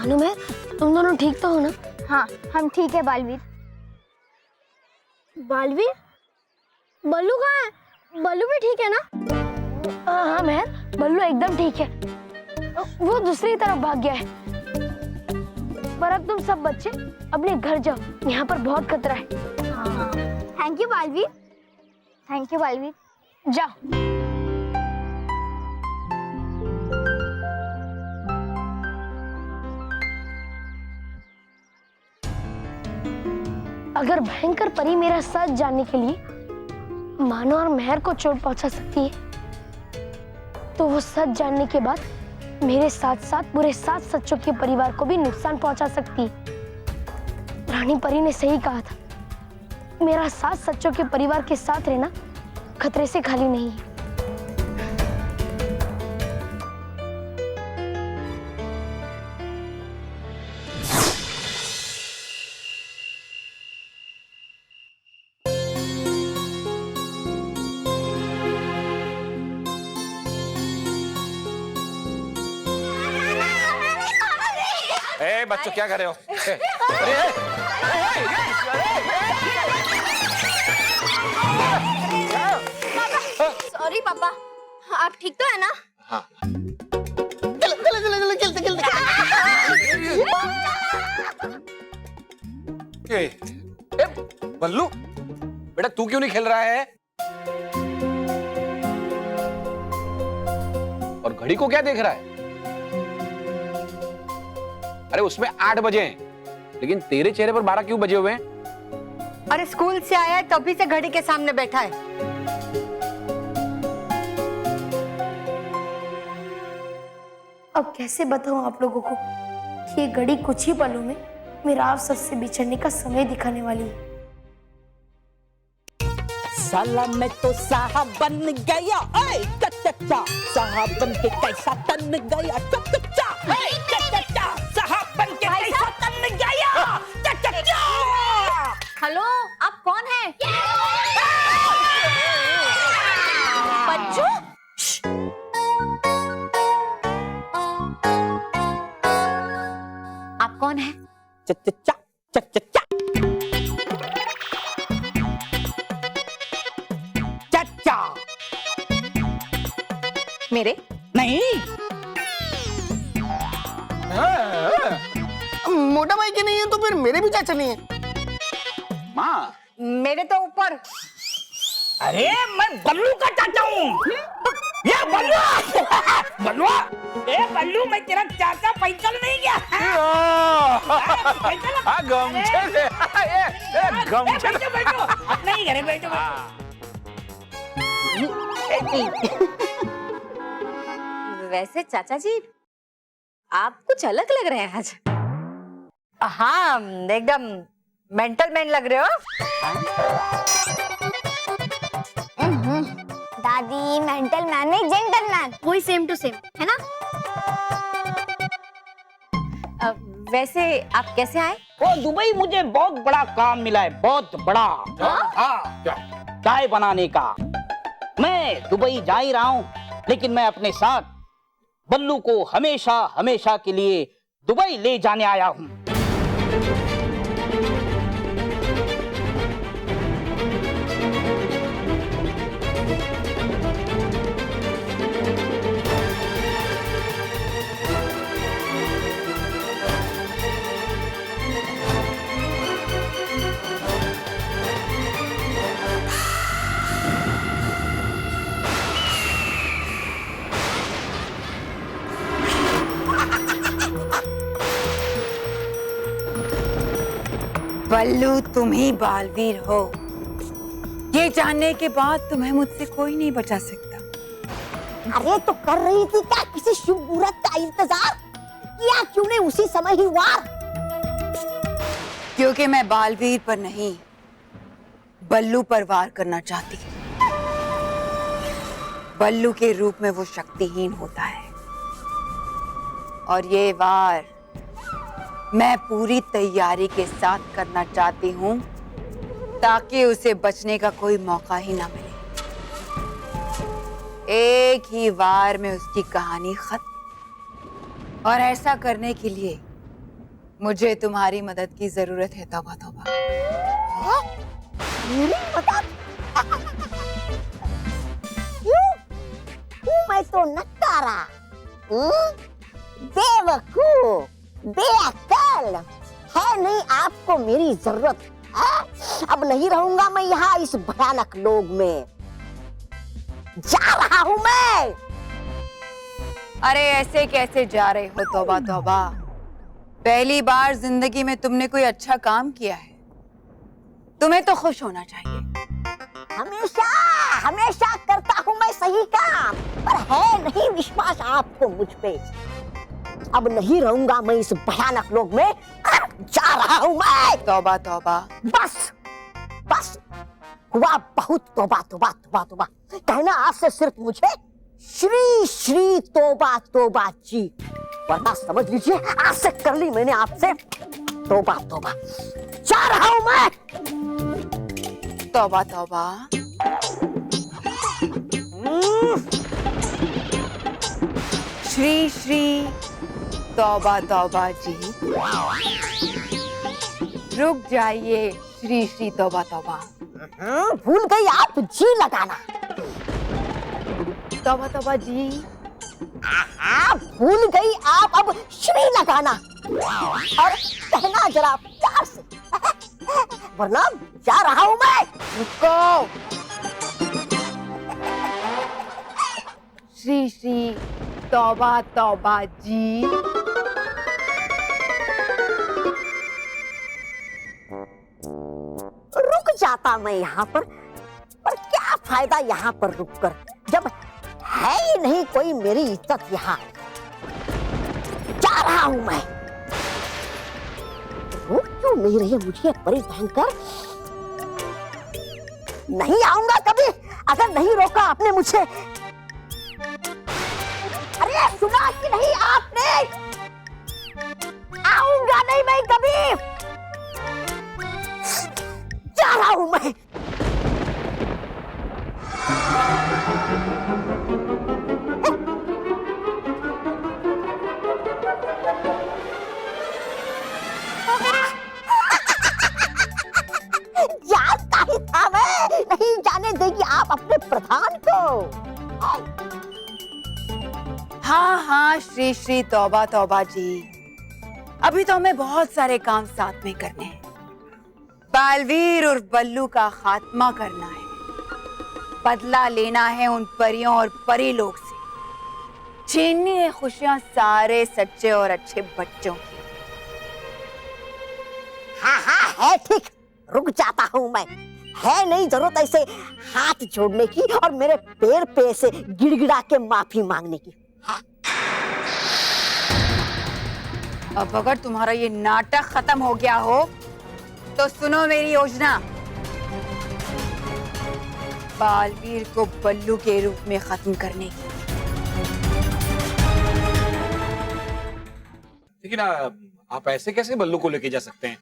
भानुमेर, तुम दोनों ठीक तो हो ना? हाँ, हम ठीक है बालवीर। बालवीर? बल्लू कहाँ है? बल्लू भी ठीक है ना? हाँ मेहर, बल्लू एकदम ठीक है। वो दूसरी तरफ भाग गया है। पर अब तुम सब बच्चे अपने घर जाओ, यहाँ पर बहुत खतरा है। Thank you Baalveer. Thank you Baalveer. जाओ। अगर भयंकर परी मेरा सच जानने के लिए मानो और मेहर को चोट पहुंचा सकती है, तो वो सच जानने के बाद मेरे साथ साथ पूरे 7 सच्चों के परिवार को भी नुकसान पहुंचा सकती है। रानी परी ने सही कहा था, मेरा 7 सच्चों के परिवार के साथ रहना खतरे से खाली नहीं है। बच्चों क्या कर रहे हो? सॉरी पापा, आप ठीक तो है ना? हाँ। बल्लू, बेटा तू क्यों नहीं खेल रहा है? और घड़ी को क्या देख रहा है? अरे उसमें 8 बजे हैं, लेकिन तेरे चेहरे पर 12 क्यों बजे हुए हैं? अरे स्कूल से आया है तभी से घड़ी के सामने बैठा है। अब कैसे बताऊं आप लोगों को कि ये घड़ी कुछ ही पलों में मेरा आप सबसे बिछड़ने का समय दिखाने वाली है। साला मैं तो साहब बन गया, ऐ चचा साहब बन के कैसा तन गया, चचा साहब बन के कैसा तन गया, चचा। हेलो, आप कौन हैं? बच्चों, आप कौन हैं? चचा चचा चचा मेरे नहीं, मोटा भाई के नहीं है तो फिर मेरे भी चाचा नहीं है। माँ, मेरे तो ऊपर। अरे मैं बल्लू का चाचा हूँ। ये बल्लू बल्लू, ए बल्लू मैं तेरा चाचा पैदल नहीं गया। गमछे से, गमछे बैठो बैठो, नहीं घरे बैठो। वैसे चाचा जी, आप कुछ अलग लग रहे हैं आज। हाँ, एकदम मेंटल मैन लग रहे हो। दादी मेंटल मैन नहीं, जेंटल मैन, वही सेम टू सेम है ना? वैसे आप कैसे आए? वो दुबई मुझे बहुत बड़ा काम मिला है, बहुत बड़ा। हाँ, चाय बनाने का। मैं दुबई जा ही रहा हूँ, लेकिन मैं अपने साथ बल्लू को हमेशा हमेशा के लिए दुबई ले जाने आया हूँ। बल्लू तुम ही बालवीर हो, ये जानने के बाद तुम्हें मुझसे कोई नहीं बचा सकता। अरे तो कर रही थी क्या किसी शुभ मुहूर्त का इंतजार? किया क्यों नहीं उसी समय ही वार? क्योंकि मैं बालवीर पर नहीं, बल्लू पर वार करना चाहती। बल्लू के रूप में वो शक्तिहीन होता है, और ये वार मैं पूरी तैयारी के साथ करना चाहती हूँ, ताकि उसे बचने का कोई मौका ही ना मिले। एक ही वार में उसकी कहानी खत्म। और ऐसा करने के लिए मुझे तुम्हारी मदद की जरूरत है तौबा तौबा। मेरी मदद? क्यों? मैं तो नकारा, बेवकूफ, बेअक्ल, है नहीं आपको मेरी जरूरत। अब नहीं रहूंगा मैं यहाँ इस भयानक लोक में, जा रहा हूँ मैं। अरे ऐसे कैसे जा रहे हो तौबा तौबा? पहली बार जिंदगी में तुमने कोई अच्छा काम किया है, तुम्हें तो खुश होना चाहिए। हमेशा हमेशा करता हूँ मैं सही काम, पर है नहीं विश्वास आपको मुझ पे। अब नहीं रहूंगा मैं इस भयानक लोक में, जा रहा हूँ मैं। तौबा तौबा। बस बस हुआ बहुत, तौबा तौबा तौबा तौबा। कहना आज से सिर्फ मुझे श्री श्री तौबा तौबा जी, वरना समझ लीजिए आज से कर ली मैंने आपसे तौबा तौबा। जा रहा हूं मैं। तौबा तौबा। श्री श्री तौबा तौबा जी, रुक जाइए श्री श्री तौबा तौबा। भूल गई आप जी लगाना। तौबा तौबा जी। भूल गई आप अब श्री लगाना, और कहना जरा प्यार से, वरना जा रहा हूं मैं। रुको। श्री श्री तौबा तौबा जी। रुक जाता मैं यहाँ पर क्या फायदा यहाँ पर रुककर, जब है ही नहीं कोई मेरी इज्जत यहाँ। जा रहा हूं मैं। रोक क्यों नहीं रही मुझे बड़ी भयंकर? नहीं आऊंगा कभी अगर नहीं रोका आपने मुझे। अरे सुना कि नहीं आपने? आऊंगा नहीं मैं कभी। जा रहा हूं मैं। जानता ही था मैं, नहीं जाने देगी आप अपने प्रधान को। हाँ हाँ श्री श्री तौबा तौबा जी, अभी तो हमें बहुत सारे काम साथ में करने हैं। बालवीर और बल्लू का खात्मा करना है, बदला लेना है उन परियों और परी लोग से, छीननी है खुशियां सारे सच्चे और अच्छे बच्चों की। हाँ हाँ है ठीक, रुक जाता हूँ मैं। है नहीं जरूरत ऐसे हाथ जोड़ने की और मेरे पैर पे से गिड़गिड़ा के माफी मांगने की। अब अगर तुम्हारा ये नाटक खत्म हो गया हो तो सुनो मेरी योजना। बालवीर को बल्लू के रूप में खत्म करने की। लेकिन आप ऐसे कैसे बल्लू को लेके जा सकते हैं?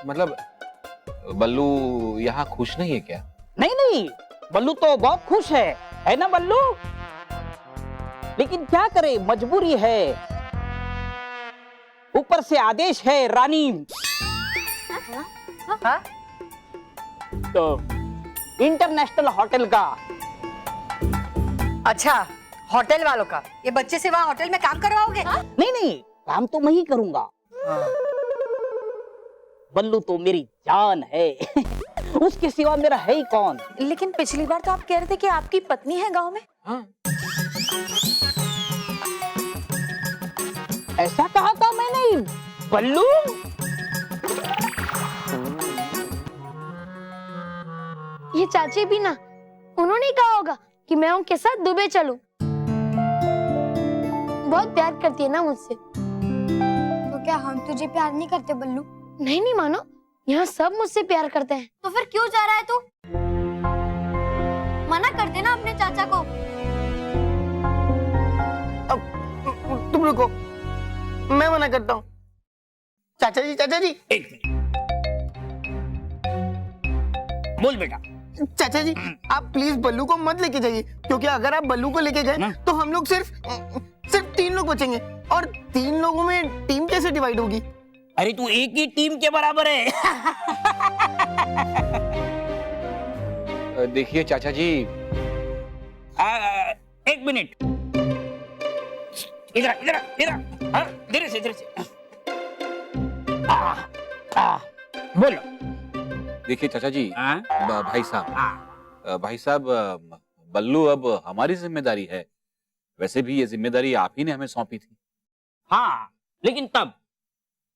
मतलब बल्लू यहाँ खुश नहीं है क्या? नहीं नहीं, बल्लू तो बहुत खुश है ना बल्लू? लेकिन क्या करे, मजबूरी है, ऊपर से आदेश है रानी। हाँ? तो इंटरनेशनल होटल का। अच्छा, होटल वालों का? ये बच्चे से वहाँ होटल में काम करवाओगे? नहीं नहीं, काम तो मैं ही करूंगा। बल्लू तो मेरी जान है उसके सिवा मेरा है ही कौन? लेकिन पिछली बार तो आप कह रहे थे कि आपकी पत्नी है गांव में। हाँ। ऐसा कहा था मैंने बल्लू? ये चाची भी ना, उन्होंने कहा होगा कि मैं उनके साथ दुबई चलूं। बहुत प्यार करती है ना मुझसे। तो क्या हम तुझे प्यार नहीं करते बल्लू? नहीं नहीं मानो, यहाँ सब मुझसे प्यार करते हैं। तो फिर क्यों जा रहा है तू? मना कर देना अपने चाचा को। अब तुम रुको, मैं मना करता हूँ। चाचा जी, चाचा जी। एक मिनट, बोल बेटा। चाचा जी, आप प्लीज बल्लू को मत लेके जाइए, क्योंकि अगर आप बल्लू को लेके गए तो हम लोग सिर्फ 3 लोग बचेंगे और 3 लोगों में टीम कैसे डिवाइड होगी? अरे तू एक ही टीम के बराबर है। देखिए चाचा जी, एक मिनट, इधर इधर इधर, हाँ, इधर से बोलो। देखिए चाचा जी, हाँ? भाई साहब, हाँ। भाई साहब, बल्लू अब हमारी जिम्मेदारी है। वैसे भी ये जिम्मेदारी आप ही ने हमें सौंपी थी। हाँ, लेकिन तब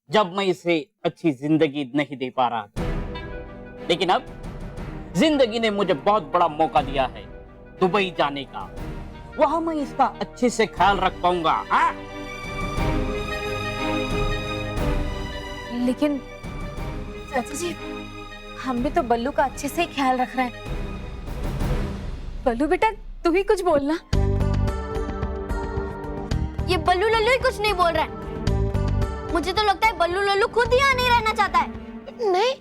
जब मैं इसे अच्छी जिंदगी नहीं दे पा रहा था, लेकिन अब जिंदगी ने मुझे बहुत बड़ा मौका दिया है दुबई जाने का। वहां मैं इसका अच्छे से ख्याल रख पाऊंगा। हाँ? लेकिन चाचा जी, हम भी तो बल्लू का अच्छे से ही ख्याल रख रहे हैं। बल्लू बेटा, तू ही कुछ बोलना। ये बल्लू लल्लू ही कुछ नहीं बोल रहा है। मुझे तो लगता है बल्लू लल्लू खुद यहाँ नहीं रहना चाहता है। नहीं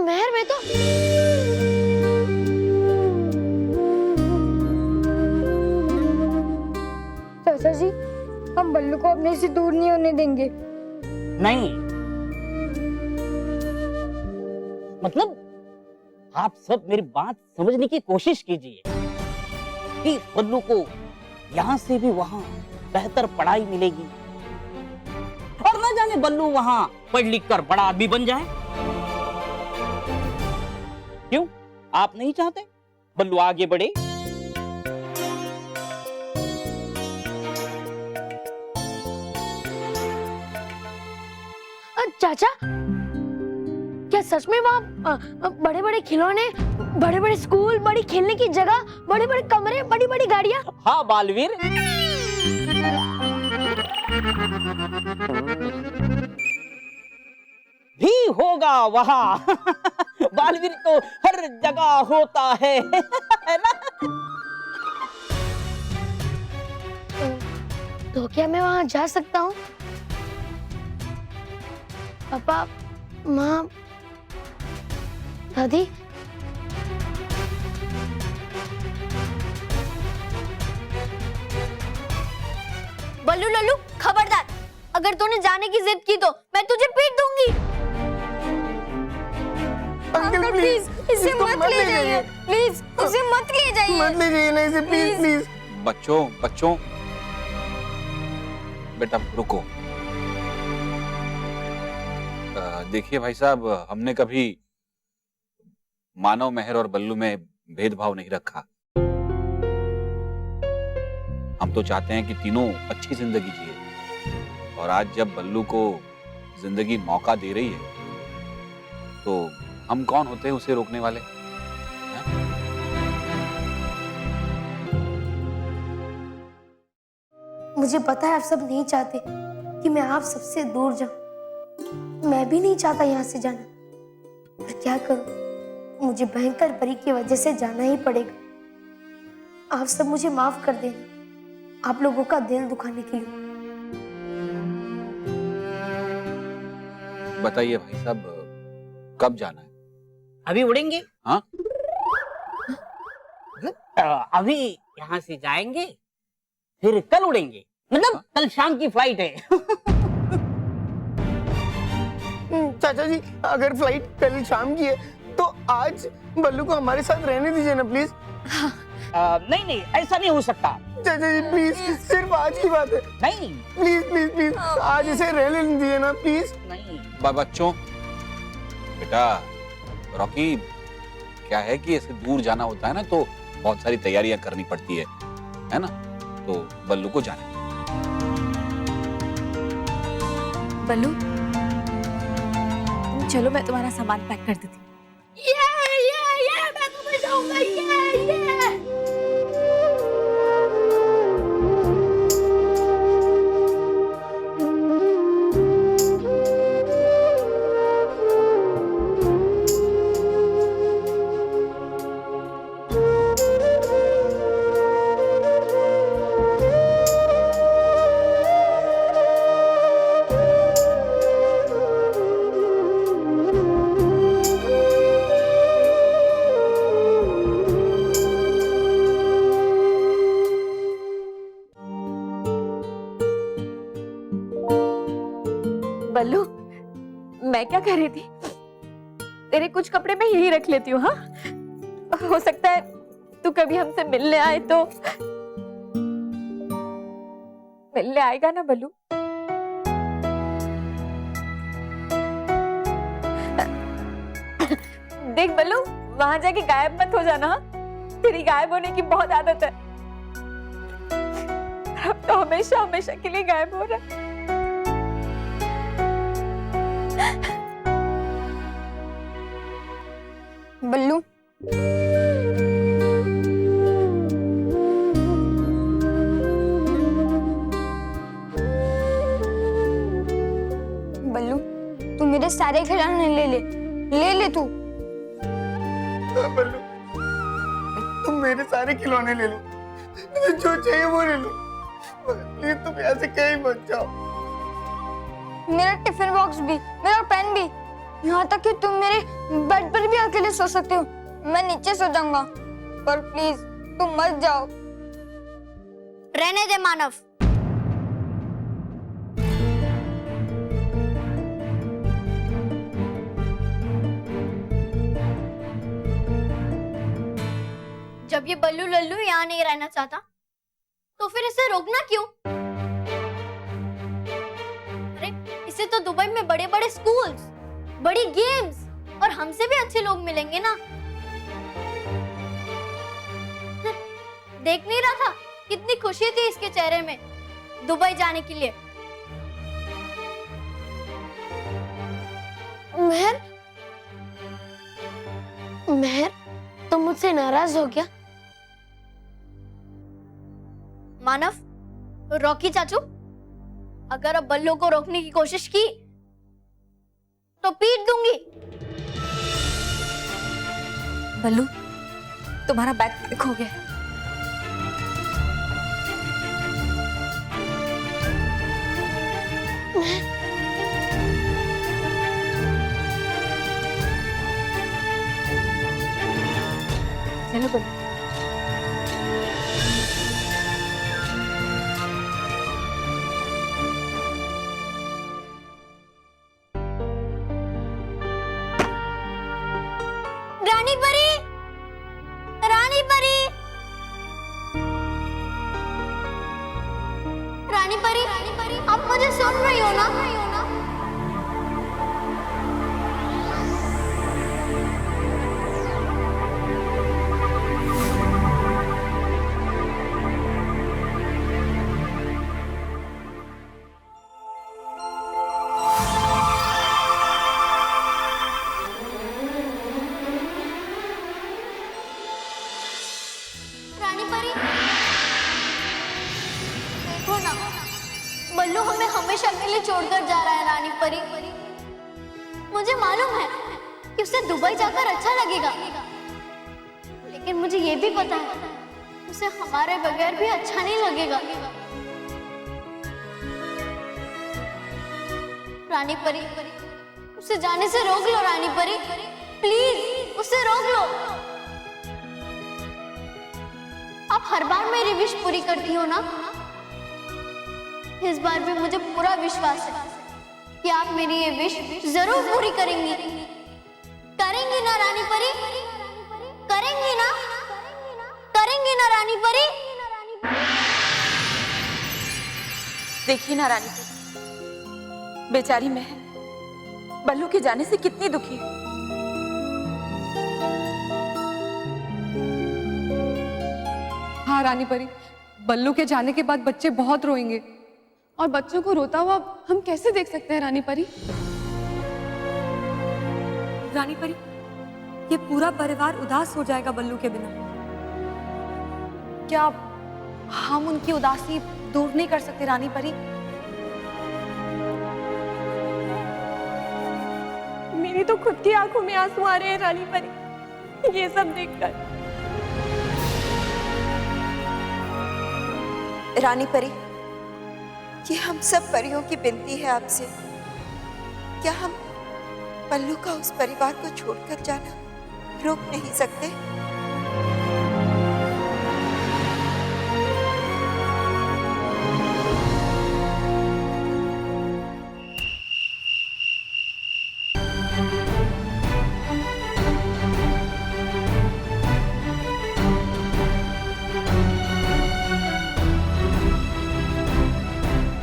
मेहर, मैं तो चाचा जी, हम बल्लू को अपने से दूर नहीं होने देंगे। नहीं, मतलब आप सब मेरी बात समझने की कोशिश कीजिए कि बल्लू को यहाँ से भी वहां बेहतर पढ़ाई मिलेगी, और न जाने बल्लू वहां पढ़ लिख कर बड़ा आदमी बन जाए। क्यों, आप नहीं चाहते बल्लू आगे बढ़े? चाचा, क्या सच में वहाँ बड़े बड़े खिलौने, बड़े बड़े स्कूल, बड़ी खेलने की जगह, बड़े बड़े कमरे, बड़ी बड़ी गाड़ियाँ? हाँ बालवीर, भी होगा वहाँ। बालवीर तो हर जगह होता है ना? तो क्या मैं वहाँ जा सकता हूँ? पापा, माँ, दादी? बल्लू लल्लू, खबरदार! अगर तूने जाने की जिद की तो मैं तुझे पीट दूंगी। अंकल प्लीज, इसे इसको मत ले जाइए, प्लीज इसे मत ले जाइए। मत ले जाइए ना इसे, प्लीज प्लीज। बच्चों, बेटा रुको। देखिए भाई साहब, हमने कभी मानव, मेहर और बल्लू में भेदभाव नहीं रखा। हम तो चाहते हैं कि तीनों अच्छी जिंदगी जिए, और आज जब बल्लू को जिंदगी मौका दे रही है तो हम कौन होते हैं उसे रोकने वाले? मुझे पता है आप सब नहीं चाहते कि मैं आप सबसे दूर जाऊं। मैं भी नहीं चाहता यहाँ से जाना, पर क्या करूं, मुझे भयंकर परी की वजह से जाना ही पड़ेगा। आप सब मुझे माफ कर देना, आप लोगों का दिल दुखाने के लिए। बताइए भाई साहब, कब जाना है? अभी उड़ेंगे। हाँ? अभी यहाँ से जाएंगे, फिर कल उड़ेंगे। मतलब कल शाम की फ्लाइट है। चाचा जी, अगर फ्लाइट कल शाम की है तो आज बल्लू को हमारे साथ रहने दीजिए ना प्लीज। नहीं, ऐसा नहीं हो सकता। चाचा जी प्लीज, सिर्फ आज की बात है। नहीं प्लीज प्लीज प्लीज, आज इसे रहने दीजिए ना प्लीज। नहीं। बच्चों, बेटा रॉकी, क्या है कि ऐसे दूर जाना होता है ना तो बहुत सारी तैयारियां करनी पड़ती है ना? तो बल्लू को जाने। बल्लू, चलो मैं तुम्हारा सामान पैक कर देती हूँ। मैं तुम्हें जाऊंगा, ये। बल्लू, मैं क्या कह रही थी, तेरे कुछ कपड़े मैं यही रख लेती हूँ। हाँ, हो सकता है तू कभी हमसे मिलने आए तो। मिलने आएगा ना बल्लू? देख बल्लू, वहां जाके गायब मत हो जाना। हाँ? तेरी गायब होने की बहुत आदत है। अब तो हमेशा हमेशा के लिए गायब हो रहा है। बल्लू, बल्लू, तू मेरे सारे खिलौने ले ले तू। हाँ, बल्लू तुम मेरे सारे खिलौने ले लो, तुम्हें जो चाहिए वो ले लो, प्लीज तुम यहाँ से कहीं मत जाओ। मेरा टिफिन बॉक्स भी, मेरा पेन भी, यहाँ तक कि तुम मेरे बेड पर भी अकेले सो सकते हो। मैं नीचे सो जाऊंगा, पर प्लीज तुम मत जाओ। रहने दे मानव। जब ये बल्लू लल्लू यहाँ नहीं रहना चाहता, तो फिर इसे रोकना क्यों? अरे इसे तो दुबई में बड़े बड़े स्कूल्स, बड़ी गेम्स और हमसे भी अच्छे लोग मिलेंगे ना। देख नहीं रहा था कितनी खुशी थी इसके चेहरे में दुबई जाने के लिए। मेहर, मेहर, तुम मुझसे नाराज हो क्या? मानव, रॉकी चाचू, अगर अब बल्लू को रोकने की कोशिश की तो पीट दूंगी। बल्लू, तुम्हारा बैग खो गया। चलो बल्लू। रानी परी, रानी परी, रानी परी, आप मुझे सुन रही हो ना? रानी परी, देखो ना, बल्लू हमें हमेशा के लिए छोड़कर जा रहा है। रानी परी, मुझे मालूम है कि उसे दुबई जाकर अच्छा लगेगा, लेकिन मुझे ये भी पता है उसे हमारे बगैर भी अच्छा नहीं लगेगा। रानी परी, उसे जाने से रोक लो। रानी परी, प्लीज उसे रोक लो। आप हर बार मेरी विश पूरी करती हो ना, इस बार भी मुझे पूरा विश्वास है कि आप मेरी ये विश जरूर पूरी करेंगी। करेंगी ना रानी परी? करेंगी ना? करेंगी ना रानी परी? देखिए ना रानी परी, बेचारी महल बल्लू के जाने से कितनी दुखी है। हाँ रानी परी, बल्लू के जाने के बाद बच्चे बहुत रोएंगे, और बच्चों को रोता हुआ हम कैसे देख सकते हैं रानी परी? रानी परी, ये पूरा परिवार उदास हो जाएगा बल्लू के बिना। क्या हम उनकी उदासी दूर नहीं कर सकते रानी परी? मेरी तो खुद की आंखों में आंसू आ रहे हैं रानी परी, ये सब देखकर। रानी परी, ये हम सब परियों की विनती है आपसे, क्या हम पल्लू का उस परिवार को छोड़कर जाना रोक नहीं सकते?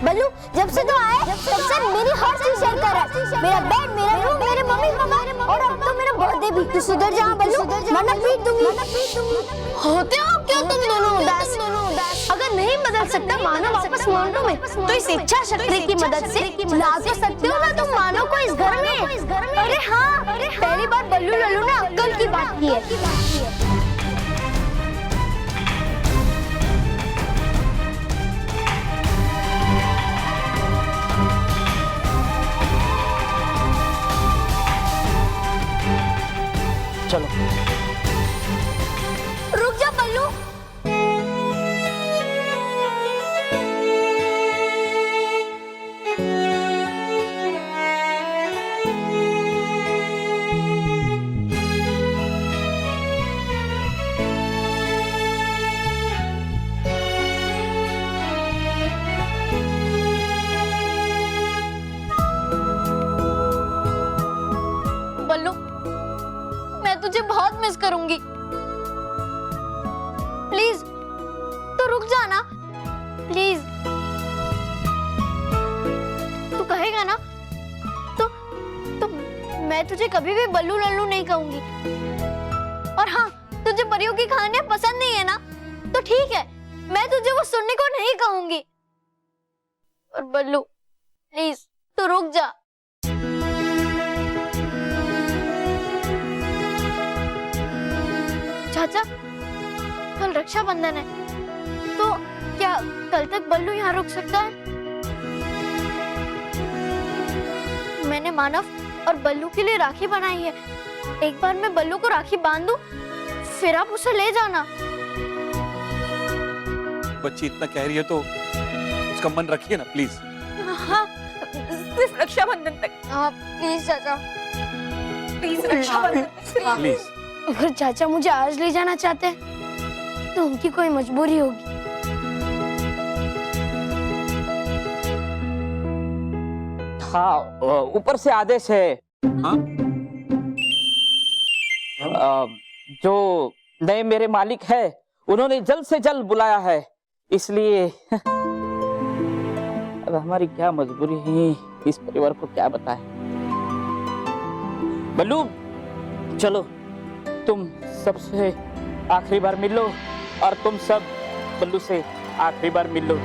बल्लू जब से तो आए तब से मेरी हर चीज शेयर कर रहा है, मेरा बेड, मेरा रूम, मेरे मम्मी पापा और अब तो मेरा बर्थडे भी। तू सुधर जा बल्लू, वरना पीट दूंगी। होते हो क्यों तुम दोनों उदास? अगर नहीं बदल सकता मानो वापस मानो में, तो इस इच्छा शक्ति की मदद से ला तो सकते हो ना तुम मानो को इस घर में। अरे हाँ, पहली बार बल्लू लल्लू ने अक्ल की बात की है। चलो रुक जा बल्लू। बल्लू मैं तुझे बहुत मिस करूंगी। प्लीज तू रुक जा ना, प्लीज। तू कहेगा ना तो मैं तुझे कभी भी बल्लू लल्लू नहीं कहूंगी। और हाँ, तुझे परियों की कहानियां पसंद नहीं है ना, तो ठीक है, मैं तुझे वो सुनने को नहीं कहूंगी। और बल्लू प्लीज तू रुक जा। चाचा, कल रक्षाबंधन है, तो क्या कल तक बल्लू यहाँ रुक सकता है? मैंने मानव और बल्लू के लिए राखी बनाई है। एक बार मैं बल्लू को राखी बांध दूं, फिर आप उसे ले जाना। बच्ची इतना कह रही है तो उसका मन रखिए ना प्लीज। हाँ, सिर्फ रक्षाबंधन तक। हाँ प्लीज चाचा, प्लीज रक्षाबंधन तक। प्लीज। अगर चाचा मुझे आज ले जाना चाहते हैं तो उनकी कोई मजबूरी होगी। हाँ, ऊपर से आदेश है। हाँ? जो नए मेरे मालिक है उन्होंने जल्द से जल्द बुलाया है, इसलिए अब हमारी क्या मजबूरी है, इस परिवार को क्या बताएं। बल्लू चलो, तुम सबसे आखिरी बार मिल लो और तुम सब बल्लू से आखिरी बार मिल लो।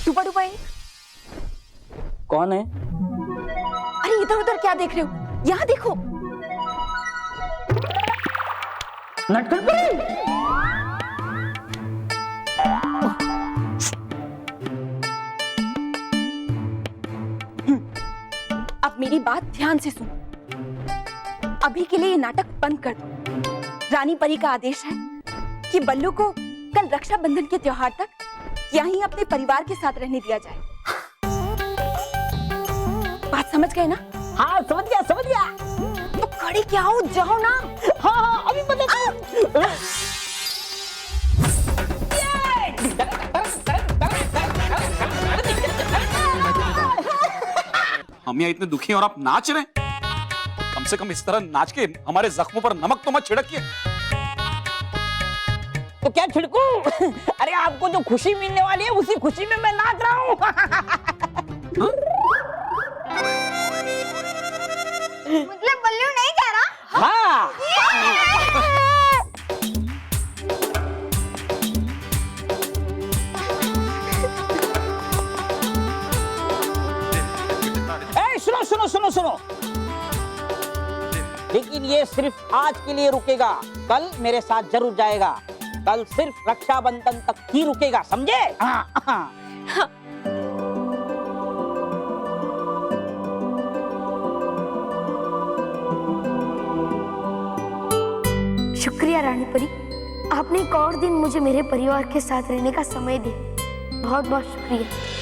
टुपा टुपा है? कौन है? अरे इधर उधर क्या देख रहे हो? यहाँ देखो। अब मेरी बात ध्यान से सुनो। अभी के लिए ये नाटक बंद कर दो। रानी परी का आदेश है कि बल्लू को कल रक्षाबंधन के त्योहार तक यहीं अपने परिवार के साथ रहने दिया जाए। बात समझ गए ना? हाँ समझ गया समझ गया। तो खड़े क्या हो, जाओ ना। हाँ हाँ अभी बता। हम यहाँ इतने दुखी हैं और आप नाच रहे हैं। कम से कम इस तरह नाच के हमारे जख्मों पर नमक तो मत छिड़किए। तो क्या छिड़कू? अरे आपको जो खुशी मिलने वाली है उसी खुशी में मैं नाच रहा हूँ। मतलब बल्लू नहीं कह रहा? हाँ। सुनो सुनो सुनो सुनो, लेकिन ये सिर्फ आज के लिए रुकेगा, कल मेरे साथ जरूर जाएगा। कल सिर्फ रक्षाबंधन तक ही रुकेगा, समझे? हाँ। शुक्रिया रानी परी, आपने एक और दिन मुझे मेरे परिवार के साथ रहने का समय दिया। बहुत बहुत शुक्रिया।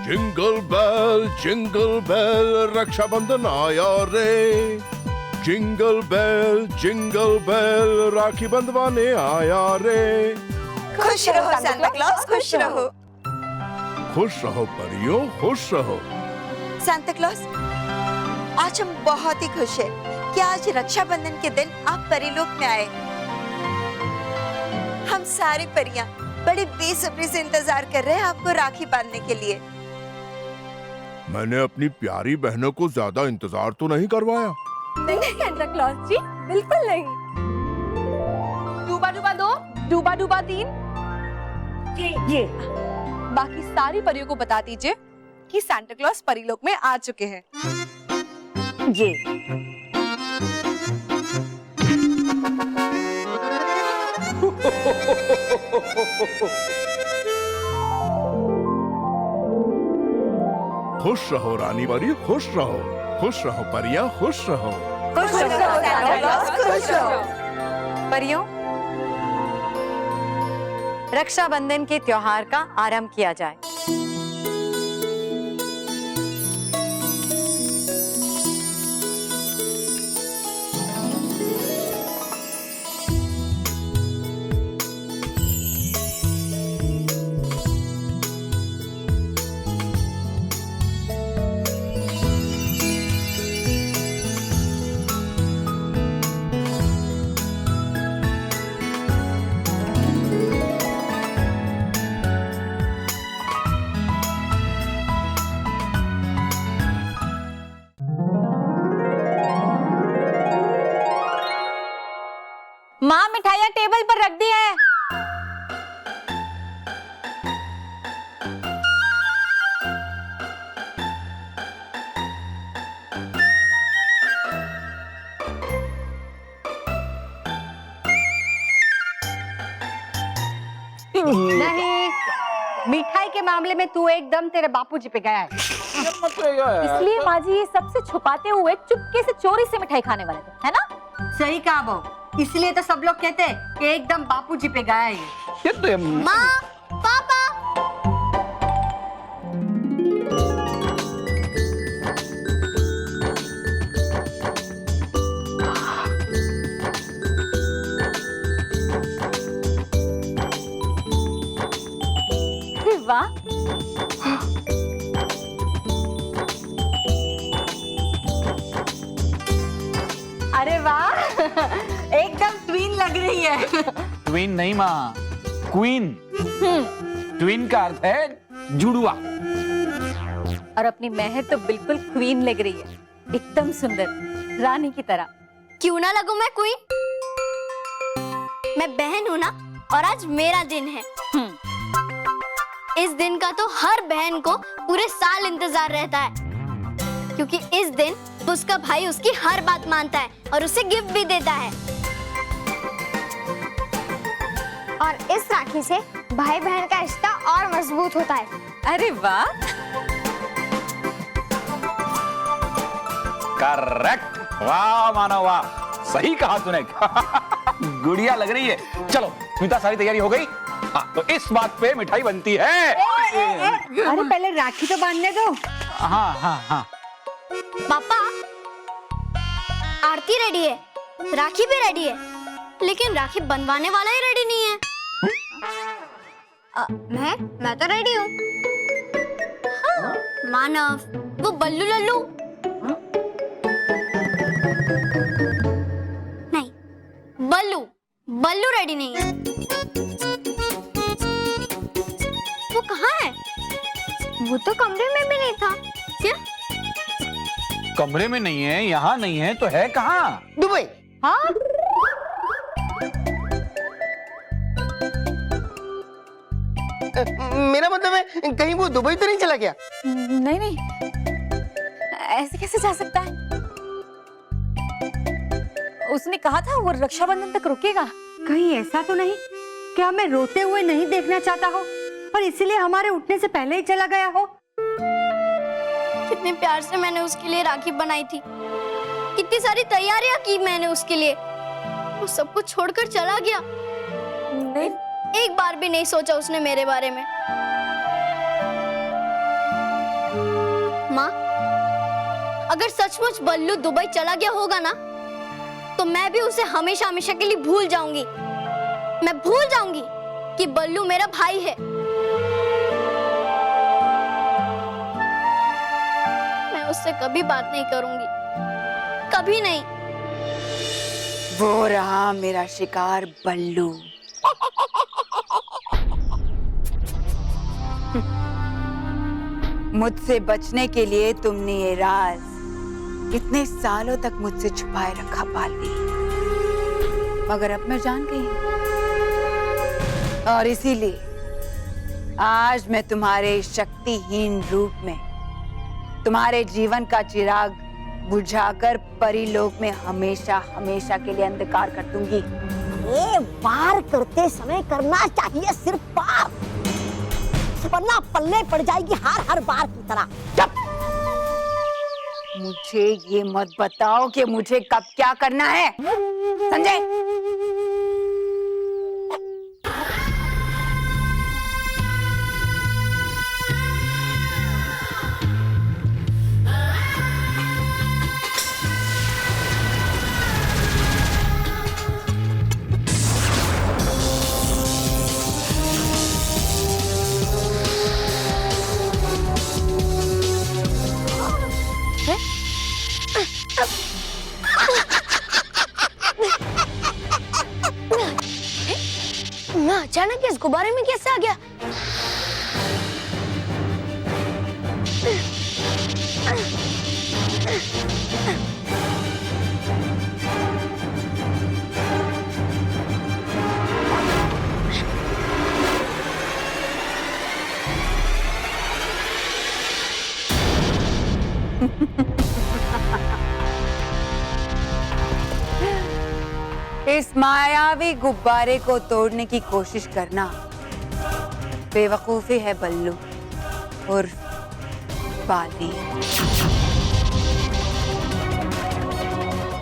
जिंगल बेल रक्षाबंधन आया रे। जिंगल बेल राखी बंधवाने आया रे। खुश रहो सांता क्लॉज, खुश रहो। खुश रहो परियों, खुश रहो। सांता क्लॉज, आज हम बहुत ही खुश हैं कि आज रक्षाबंधन के दिन आप परीलोक में आए। हम सारी परियां बड़ी बेसब्री से इंतजार कर रहे हैं आपको राखी बांधने के लिए। मैंने अपनी प्यारी बहनों को ज्यादा इंतजार तो नहीं करवाया। नहीं सांता क्लॉज जी, बिल्कुल नहीं। डूबा डूबा 2, डूबा डूबा 3। ये बाकी सारी परियों को बता दीजिए कि सांता क्लॉज परीलोक में आ चुके हैं। ये खुश रहो रानी परी, खुश रहो परियां, खुश रहो। खुश रहो सांता क्लॉज, खुश रहो। परियों, रक्षाबंधन के त्योहार का आरंभ किया जाए। माँ मिठाइयाँ टेबल पर रख दी है। नहीं, मिठाई के मामले में तू एकदम तेरे बापूजी पे गया है। इसलिए माँ जी ये सबसे छुपाते हुए चुपके से चोरी से मिठाई खाने वाले थे, है ना? सही कहा बहू, इसलिए तो सब लोग कहते हैं कि एकदम बापूजी पे गया है ये। माँ, पापा। वाह, अरे वाह, एकदम ट्विन लग रही है। ट्विन नहीं माँ, क्वीन। ट्विन का अर्थ है जुड़वा। और अपनी महर तो बिल्कुल क्वीन लग रही है, एकदम सुंदर, रानी की तरह। क्यों ना लगूं मैं क्वीन? मैं बहन हूं ना, और आज मेरा दिन है। इस दिन का तो हर बहन को पूरे साल इंतजार रहता है, क्योंकि इस दिन उसका भाई उसकी हर बात मानता है और उसे गिफ्ट भी देता है। और इस राखी से भाई बहन का रिश्ता और मजबूत होता है। अरे वाह, करेक्ट। वाह मानव वाह, सही कहा तूने। गुड़िया लग रही है। चलो स्मिता, सारी तैयारी हो गई? हाँ, तो इस बात पे मिठाई बनती है। अरे पहले राखी तो बांधने दो। हाँ हाँ हाँ। पापा, आरती रेडी है, राखी भी रेडी है, लेकिन राखी बनवाने वाला ही रेडी नहीं है। मैं तो रेडी हूँ। हाँ, मानव, वो बल्लू लल्लू नहीं, बल्लू रेडी नहीं है। वो कहाँ है? वो तो कमरे में भी नहीं था। क्या? कमरे में नहीं है, यहाँ नहीं है, तो है कहाँ? दुबई। हाँ, मेरा मतलब है कहीं वो दुबई तो नहीं चला गया? नहीं नहीं, ऐसे कैसे जा सकता है? उसने कहा था वो रक्षाबंधन तक रुकेगा। कहीं ऐसा तो नहीं कि हमें रोते हुए नहीं देखना चाहता हो और इसीलिए हमारे उठने से पहले ही चला गया हो। कितने प्यार से मैंने उसके लिए राखी बनाई थी, कितनी सारी तैयारियां की मैंने उसके लिए, वो सब कुछ छोड़कर चला गया। नहीं, एक बार भी नहीं सोचा उसने मेरे बारे में। अगर सचमुच बल्लू दुबई चला गया होगा ना, तो मैं भी उसे हमेशा हमेशा के लिए भूल जाऊंगी। मैं भूल जाऊंगी कि बल्लू मेरा भाई है। मैं उससे कभी बात नहीं करूंगी, कभी नहीं। वो रहा मेरा शिकार बल्लू। मुझसे बचने के लिए तुमने ये राज इतने सालों तक मुझसे छुपाए रखा पालवी, मगर अब मैं जान गई हूं। और इसीलिए आज मैं तुम्हारे शक्तिहीन रूप में तुम्हारे जीवन का चिराग बुझाकर परीलोक में हमेशा हमेशा के लिए अंधकार कर दूंगी। ये वार करते समय करना चाहिए सिर्फ पाप, वरना पल्ले पड़ जाएगी हर बार की तरह। चुप! मुझे ये मत बताओ कि मुझे कब क्या करना है, संजय। मैं अचानक इस गुब्बारे में कैसे आ गया? इस मायावी गुब्बारे को तोड़ने की कोशिश करना बेवकूफी है बल्लू उर्फ बाली।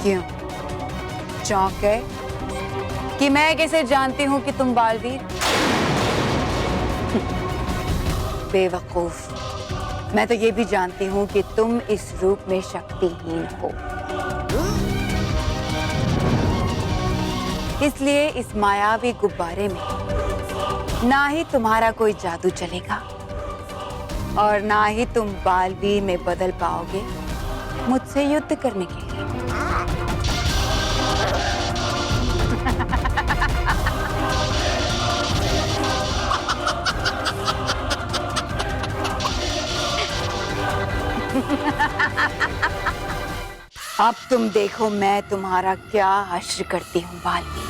क्यों चौंक है कि मैं कैसे जानती हूं कि तुम बालवीर? बेवकूफ, मैं तो ये भी जानती हूं कि तुम इस रूप में शक्तिहीन हो। इसलिए इस मायावी गुब्बारे में ना ही तुम्हारा कोई जादू चलेगा और ना ही तुम बालवीर में बदल पाओगे मुझसे युद्ध करने के लिए। अब तुम देखो मैं तुम्हारा क्या हश्र करती हूँ बालवीर।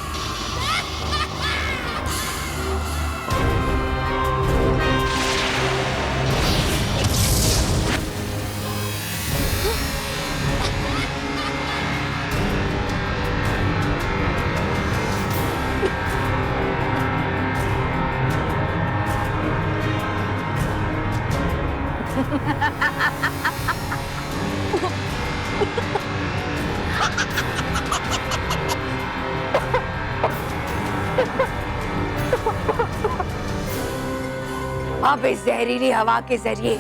अब इस जहरीली हवा के जरिए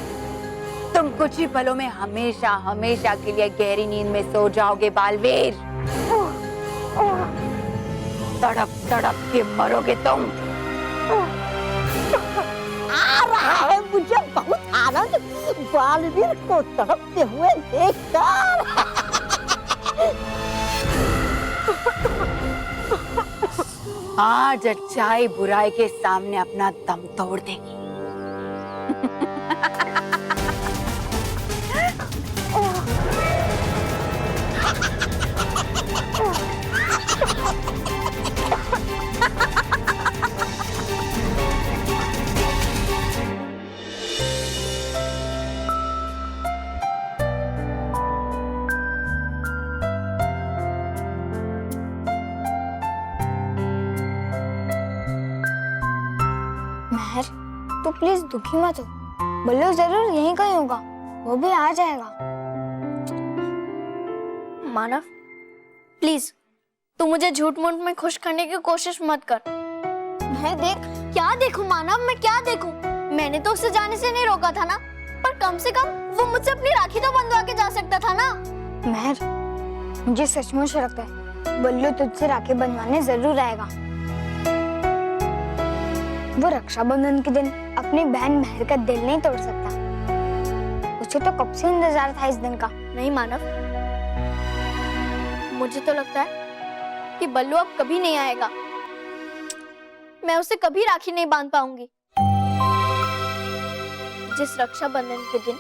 तुम कुछ ही पलों में हमेशा हमेशा के लिए गहरी नींद में सो जाओगे बालवीर। तड़प तड़प के मरोगे तुम। आ रहा है मुझे बहुत आनंद बालवीर को तड़पते हुए देखकर। आज अच्छाई बुराई के सामने अपना दम तोड़ देगी। महर, तू प्लीज दुखी मत हो। बल्लू जरूर यहीं कहीं होगा, वो भी आ जाएगा। मानव, प्लीज तू मुझे झूठ मूठ में खुश करने की कोशिश मत कर। मैं देख क्या देखूं मानव, मैं क्या देखूं? मैंने तो उसे जाने से नहीं रोका था ना। पर कम से कम वो मुझसे अपनी राखी तो बंधवा के जा सकता था ना। महर, मुझे सचमुच लगता है बल्लू तुझसे राखी बंधवाने जरूर आएगा। वो रक्षाबंधन के दिन अपनी बहन महर का दिल नहीं तोड़ सकता। उसे तो कब से इंतजार था इस दिन का। नहीं मानव, मुझे तो लगता है कि बल्लू अब कभी नहीं आएगा। मैं उसे कभी राखी नहीं बांध पाऊंगी। जिस रक्षाबंधन के दिन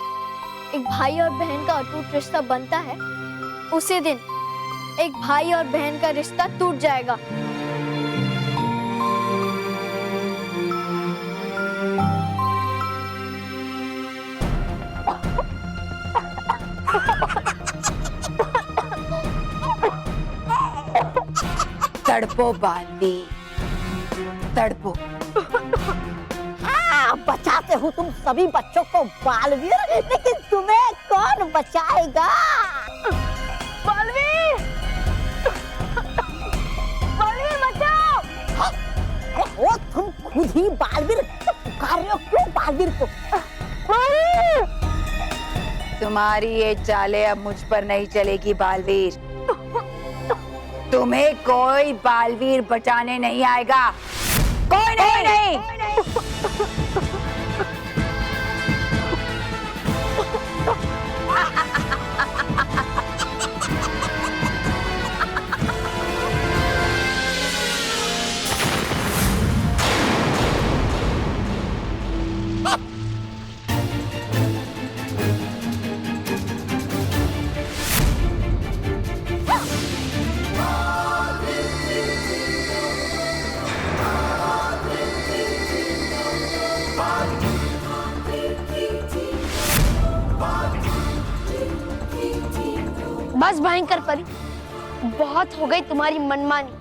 एक भाई और बहन का अटूट रिश्ता बनता है, उसी दिन एक भाई और बहन का रिश्ता टूट जाएगा। तड़पो बालवी, तड़पो। हाँ, बचाते हो तुम सभी बच्चों को बालवीर, लेकिन तुम्हें कौन बचाएगा? बालवीर! बालवीर बचाओ! ओ तुम खुद ही बालवीर पुकार रहे हो, क्यों बालवीर को? तुम्हारी ये चालें अब मुझ पर नहीं चलेगी बालवीर। तुम्हें कोई बालवीर बचाने नहीं आएगा। कोई नहीं। बस भयंकर परी, बहुत हो गई तुम्हारी मनमानी।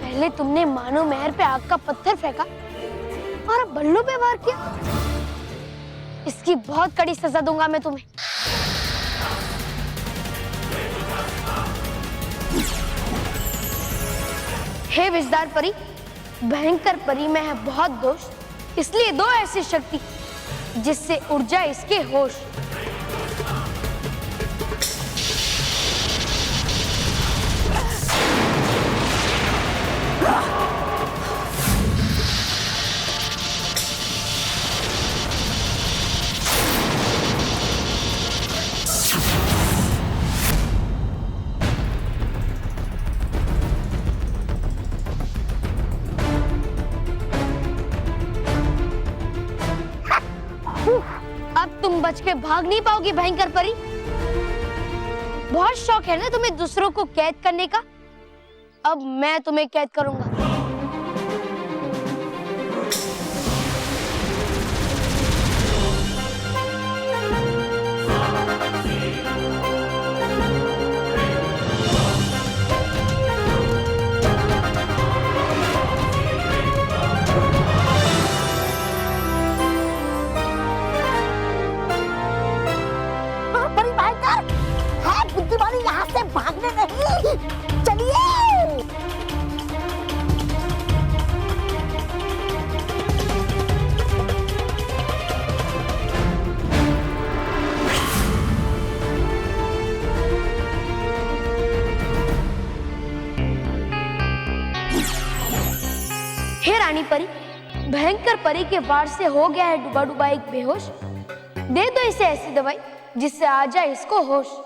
पहले तुमने मानो महर पे आग का पत्थर फेंका और अब बल्लू पे वार किया। इसकी बहुत कड़ी सजा दूंगा मैं तुम्हें। हे विजदार परी, भयंकर परी में है बहुत दोष, इसलिए दो ऐसी शक्ति जिससे उड़ जाए इसके होश। अब तुम बच के भाग नहीं पाओगी भयंकर परी। बहुत शौक है ना तुम्हें दूसरों को कैद करने का, अब मैं तुम्हें कैद करूंगा। बुद्धिमानी यहाँ से भागने नहीं, चलिए। हे रानी परी, भयंकर परी के वार से हो गया है डूबा डूबा एक बेहोश। दे दो इसे ऐसी दवाई जिससे आ जाए इसको होश।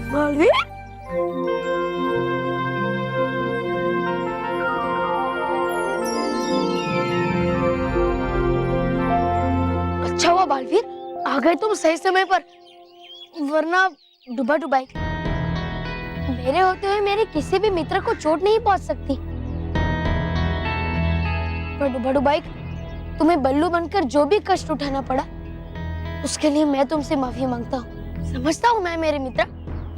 मालवी? अच्छा हुआ बालवीर, आ गए तुम सही समय पर, वरना डूबा डुबाई मेरे होते हुए मेरे किसी भी मित्र को चोट नहीं पहुंच सकती। पर डूबा डुबाई, तुम्हें बल्लू बनकर जो भी कष्ट उठाना पड़ा, उसके लिए मैं तुमसे माफी मांगता हूँ। समझता हूँ मैं मेरे मित्र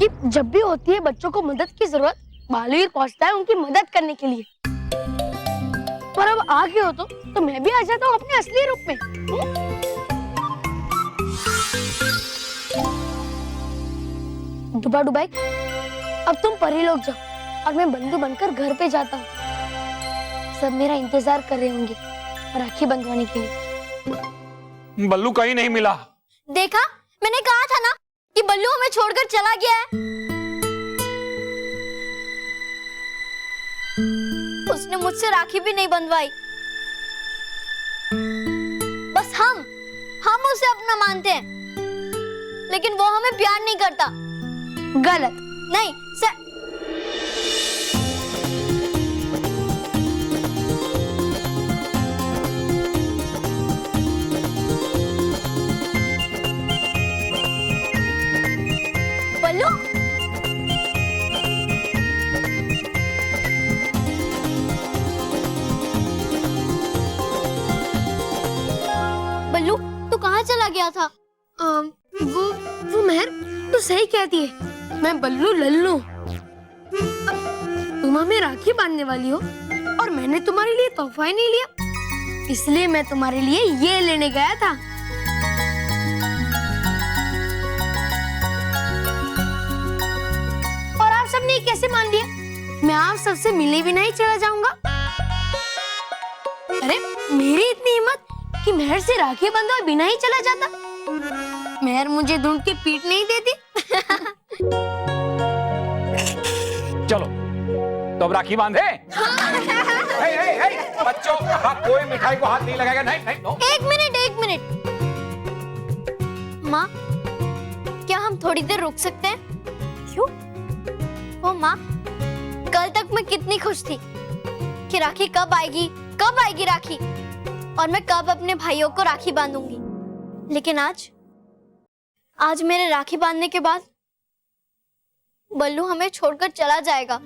कि जब भी होती है बच्चों को मदद की जरूरत, बालवीर पहुंचता है उनकी मदद करने के लिए। पर अब आ गए हो तो मैं भी आ जाता हूँ अपने असली रूप में। डुबा डुबाई, अब तुम परी लोग जाओ और मैं बल्लू बनकर घर पे जाता हूँ। सब मेरा इंतजार कर रहे होंगे राखी बंधवाने के लिए। बल्लू कहीं नहीं मिला। देखा, मैंने कहा था ना कि बल्लू हमें छोड़कर चला गया है। उसने मुझसे राखी भी नहीं बंधवाई। बस हम उसे अपना मानते हैं, लेकिन वो हमें प्यार नहीं करता। गलत। नहीं बल्लू, बल्लू तू कहाँ चला गया था? वो मेहर, तू सही कहती है, मैं बल्लू लल्लू। तुम हमें राखी बांधने वाली हो और मैंने तुम्हारे लिए तोहफा ही नहीं लिया, इसलिए मैं तुम्हारे लिए ये लेने गया था। और आप सबने ये कैसे मान लिया? मैं आप सबसे मिले भी नहीं चला जाऊंगा। अरे मेरी इतनी हिम्मत कि मेहर से राखी बंधवा बिना ही चला जाता। मेहर मुझे ढूंढ के पीट नहीं देती। चलो तो अब राखी बांधे। बच्चों, कोई मिठाई को हाथ नहीं लगाएगा। नहीं नहीं नो। एक मिनट माँ, क्या हम थोड़ी देर रुक सकते हैं? क्यों? ओ माँ, कल तक मैं कितनी खुश थी कि राखी कब आएगी राखी, और मैं कब अपने भाइयों को राखी बांधूंगी। लेकिन आज मेरे राखी बांधने के बाद बल्लू हमें छोड़कर चला जाएगा।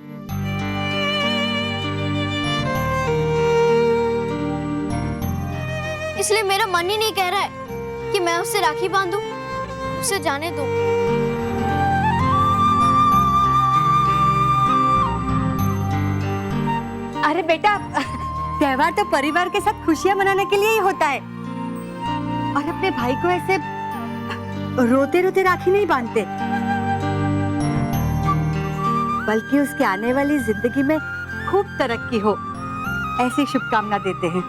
इसलिए मेरा मन ही नहीं कह रहा है कि मैं उससे राखी बांधूं। उसे जाने दो। अरे बेटा, त्योहार तो परिवार के साथ खुशियां मनाने के लिए ही होता है, और अपने भाई को ऐसे रोते रोते राखी नहीं बांधते, बल्कि उसके आने वाली जिंदगी में खूब तरक्की हो, ऐसी शुभकामना देते हैं।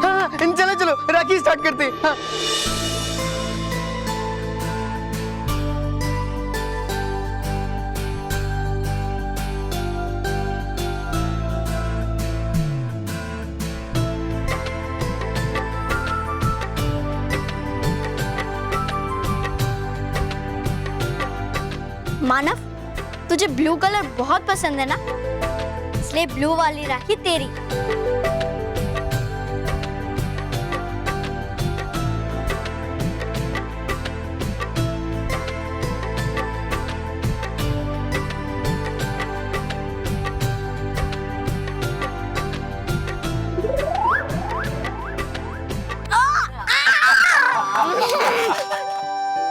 हाँ, चलो चलो राखी स्टार्ट करते हैं। हाँ। मानव, तुझे ब्लू कलर बहुत पसंद है ना, इसलिए ब्लू वाली राखी तेरी।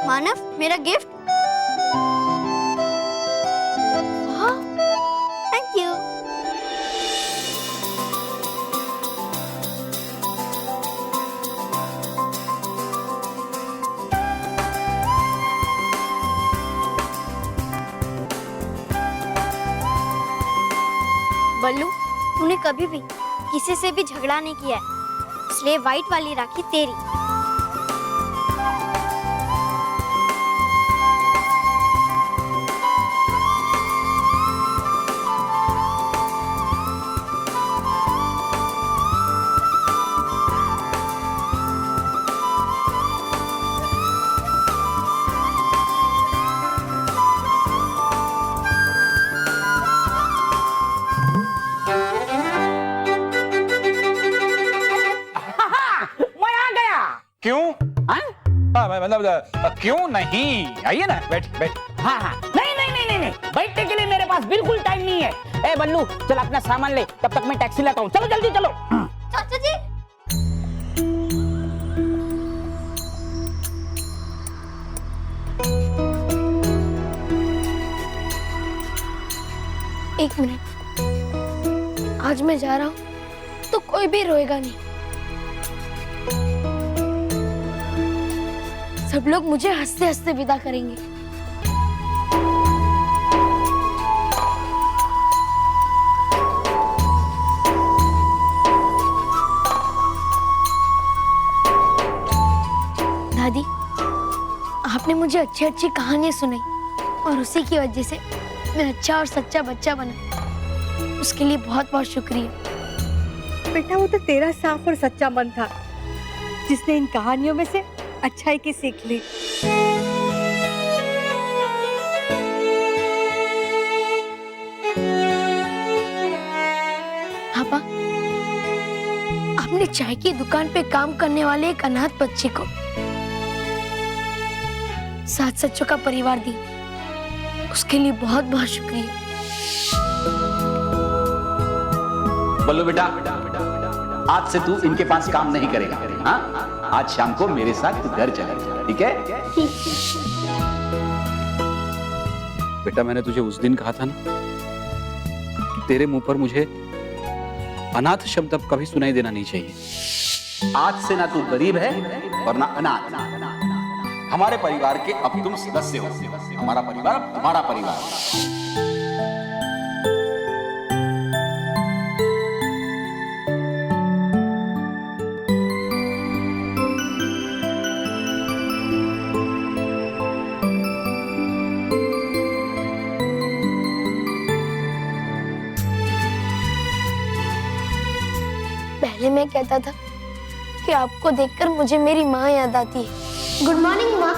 मानव, मेरा गिफ्ट। Thank you. बल्लू, तूने कभी भी किसी से भी झगड़ा नहीं किया है, इसलिए व्हाइट वाली राखी तेरी। क्यों? मतलब क्यों नहीं? आइए ना, बैठ। हाँ हाँ, नहीं, बैठने के लिए मेरे पास बिल्कुल टाइम नहीं है। ए बल्लू, चल अपना सामान ले, तब तक मैं टैक्सी लाता हूँ। चलो जल्दी चलो। चाचा जी, एक मिनट, आज मैं जा रहा हूँ तो कोई भी रोएगा नहीं। सब लोग मुझे हंसते हंसते विदा करेंगे। दादी, आपने मुझे अच्छी अच्छी कहानियां सुनाई और उसी की वजह से मैं अच्छा और सच्चा बच्चा बना। उसके लिए बहुत बहुत शुक्रिया। बेटा, वो तो तेरा साफ और सच्चा मन था जिसने इन कहानियों में से अच्छाई की सीख ली। पापा, आपने चाय की दुकान पे काम करने वाले एक अनाथ बच्चे को 7 सच्चों का परिवार दी, उसके लिए बहुत बहुत शुक्रिया। बल्लू बेटा, आज से तू इनके पास काम नहीं करेगा। हाँ, आज शाम को मेरे साथ तू घर चलेगा, ठीक है? बेटा, मैंने तुझे उस दिन कहा था ना कि तेरे मुंह पर मुझे अनाथ शब्द अब कभी सुनाई देना नहीं चाहिए। आज से ना तू गरीब है और ना अनाथ। हमारे परिवार के अब तुम सदस्य हो। हमारा परिवार अब तुम्हारा परिवार है। पहले मैं कहता था कि आपको देखकर मुझे मेरी माँ याद आती है। गुड मॉर्निंग माँ।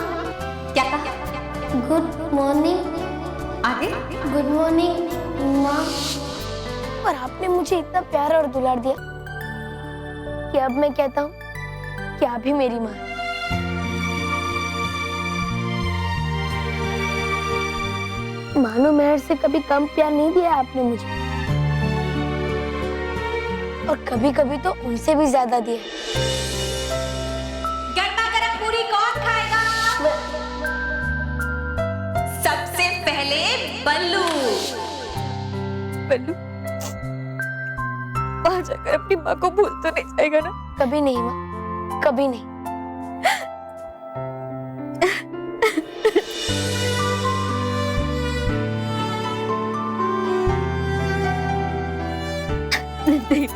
क्या कहा? Good morning. आगे? गुड मॉर्निंग माँ। और आपने मुझे इतना प्यार और दुलार दिया कि अब मैं कहता हूँ कि आप ही मेरी माँ हैं। मानो मेहर से कभी कम प्यार नहीं दिया आपने मुझे, और कभी कभी तो उनसे भी ज्यादा दिया। गरमा गरम पूरी कौन खाएगा? सबसे पहले बल्लू। बल्लू, वहां जाकर अपनी माँ को भूल तो नहीं जाएगा ना? कभी नहीं माँ, कभी नहीं। नहीं।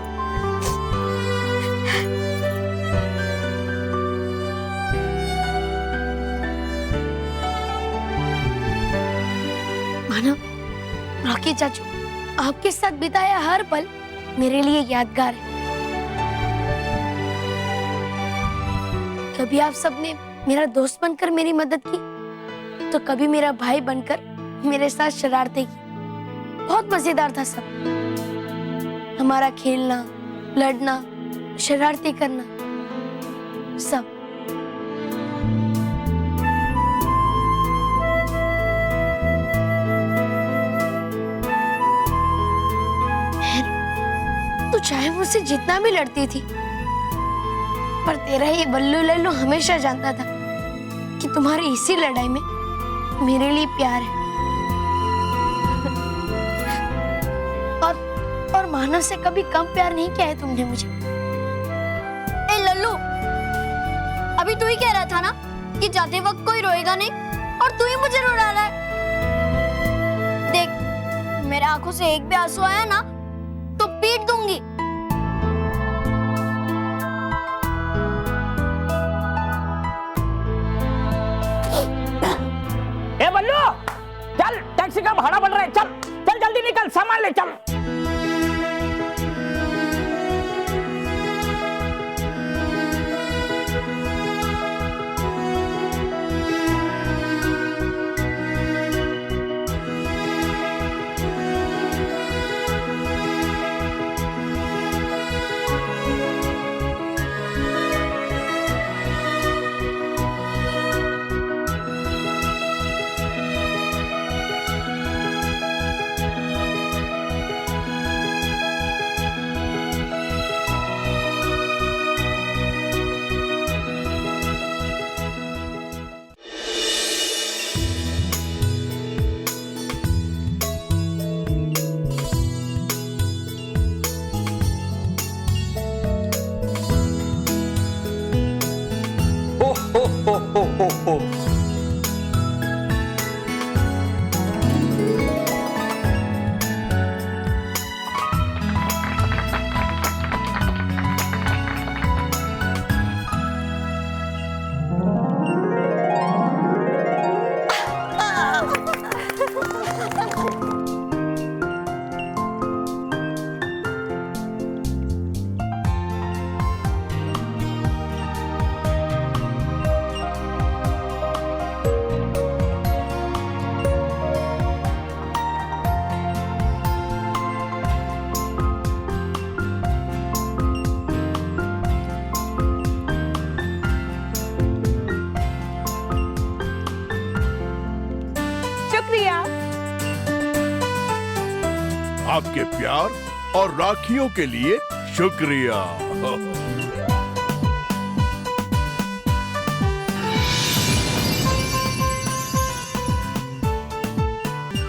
मानो, रॉकी चाचू, आपके साथ बिताया हर पल मेरे लिए यादगार है। कभी आप सबने मेरा दोस्त बनकर मेरी मदद की, तो कभी मेरा भाई बनकर मेरे साथ शरारतें की। बहुत मजेदार था सब। हमारा खेलना, लड़ना, शरारतें करना, सब। तू चाहे मुझसे जितना भी लड़ती थी, पर तेरा ये बल्लू लल्लू हमेशा जानता था कि तुम्हारी इसी लड़ाई में मेरे लिए प्यार है। और मानव से कभी कम प्यार नहीं किया है तुमने मुझे। ए लल्लू, अभी तू ही कह रहा था ना कि जाते वक्त कोई रोएगा नहीं, और तू ही मुझे रुला रहा है। देख, मेरे आंखों से एक भी आंसू आया ना तो पीट दूंगी। ए बल्लू, चल, टैक्सी का भाड़ा बढ़ रहा है। चल चल, जल्दी निकल, सामान ले चल। आपके प्यार और राखियों के लिए शुक्रिया।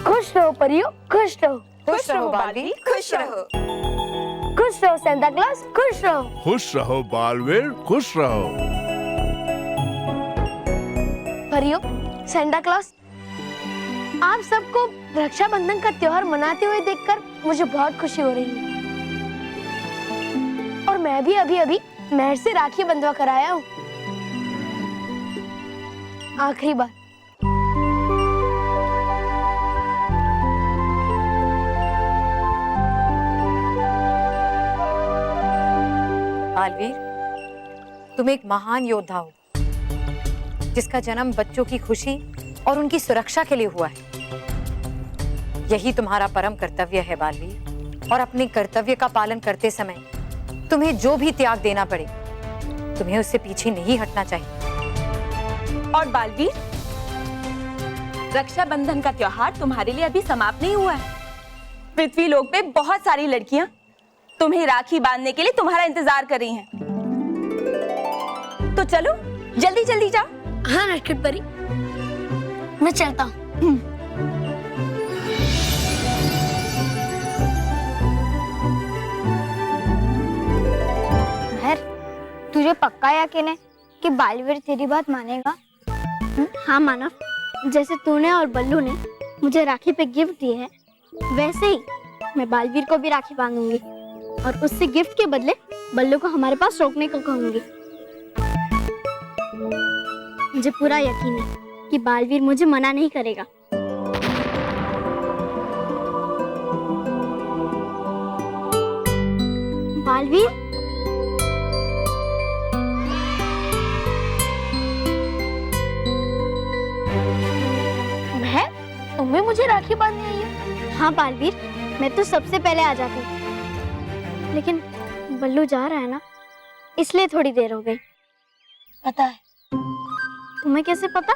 खुश रहो परियों, खुश रहो। खुश रहो बालवीर, खुश रहो। खुश रहो सेंटा क्लॉज, खुश रहो। खुश रहो बालवीर, खुश रहो। परियों, सेंटा क्लॉज, आप सबको रक्षाबंधन का त्योहार मनाते हुए देखकर मुझे बहुत खुशी हो रही है। और मैं भी अभी महर से राखी बंधवा कर आया हूँ। आखिरी बात, बालवीर, तुम एक महान योद्धा हो जिसका जन्म बच्चों की खुशी और उनकी सुरक्षा के लिए हुआ है। यही तुम्हारा परम कर्तव्य है बालवीर, और अपने कर्तव्य का पालन करते समय तुम्हें जो भी त्याग देना पड़े, तुम्हें उससे पीछे नहीं हटना चाहिए। और बालवीर, रक्षाबंधन का त्योहार तुम्हारे लिए अभी समाप्त नहीं हुआ है। पृथ्वी लोक पे बहुत सारी लड़कियां तुम्हें राखी बांधने के लिए तुम्हारा इंतजार कर रही हैं। तो चलो जल्दी जल्दी जाओ। हाँ नटखट परी, मैं चलता हूँ। तुझे पक्का यकीन है कि बालवीर तेरी बात मानेगा? हाँ मानव, जैसे तूने और बल्लू ने मुझे राखी पे गिफ्ट दिए है, वैसे ही मैं बालवीर को भी राखी बांधूंगी और उससे गिफ्ट के बदले बल्लू को हमारे पास रोकने को कहूंगी। मुझे पूरा यकीन है कि बालवीर मुझे मना नहीं करेगा। बालवीर, तुम्हें मुझे राखी बांधनी आई है? हाँ बालवीर, मैं तो सबसे पहले आ जाती, लेकिन बल्लू जा रहा है ना, इसलिए थोड़ी देर हो गई। पता है? तुम्हें कैसे पता?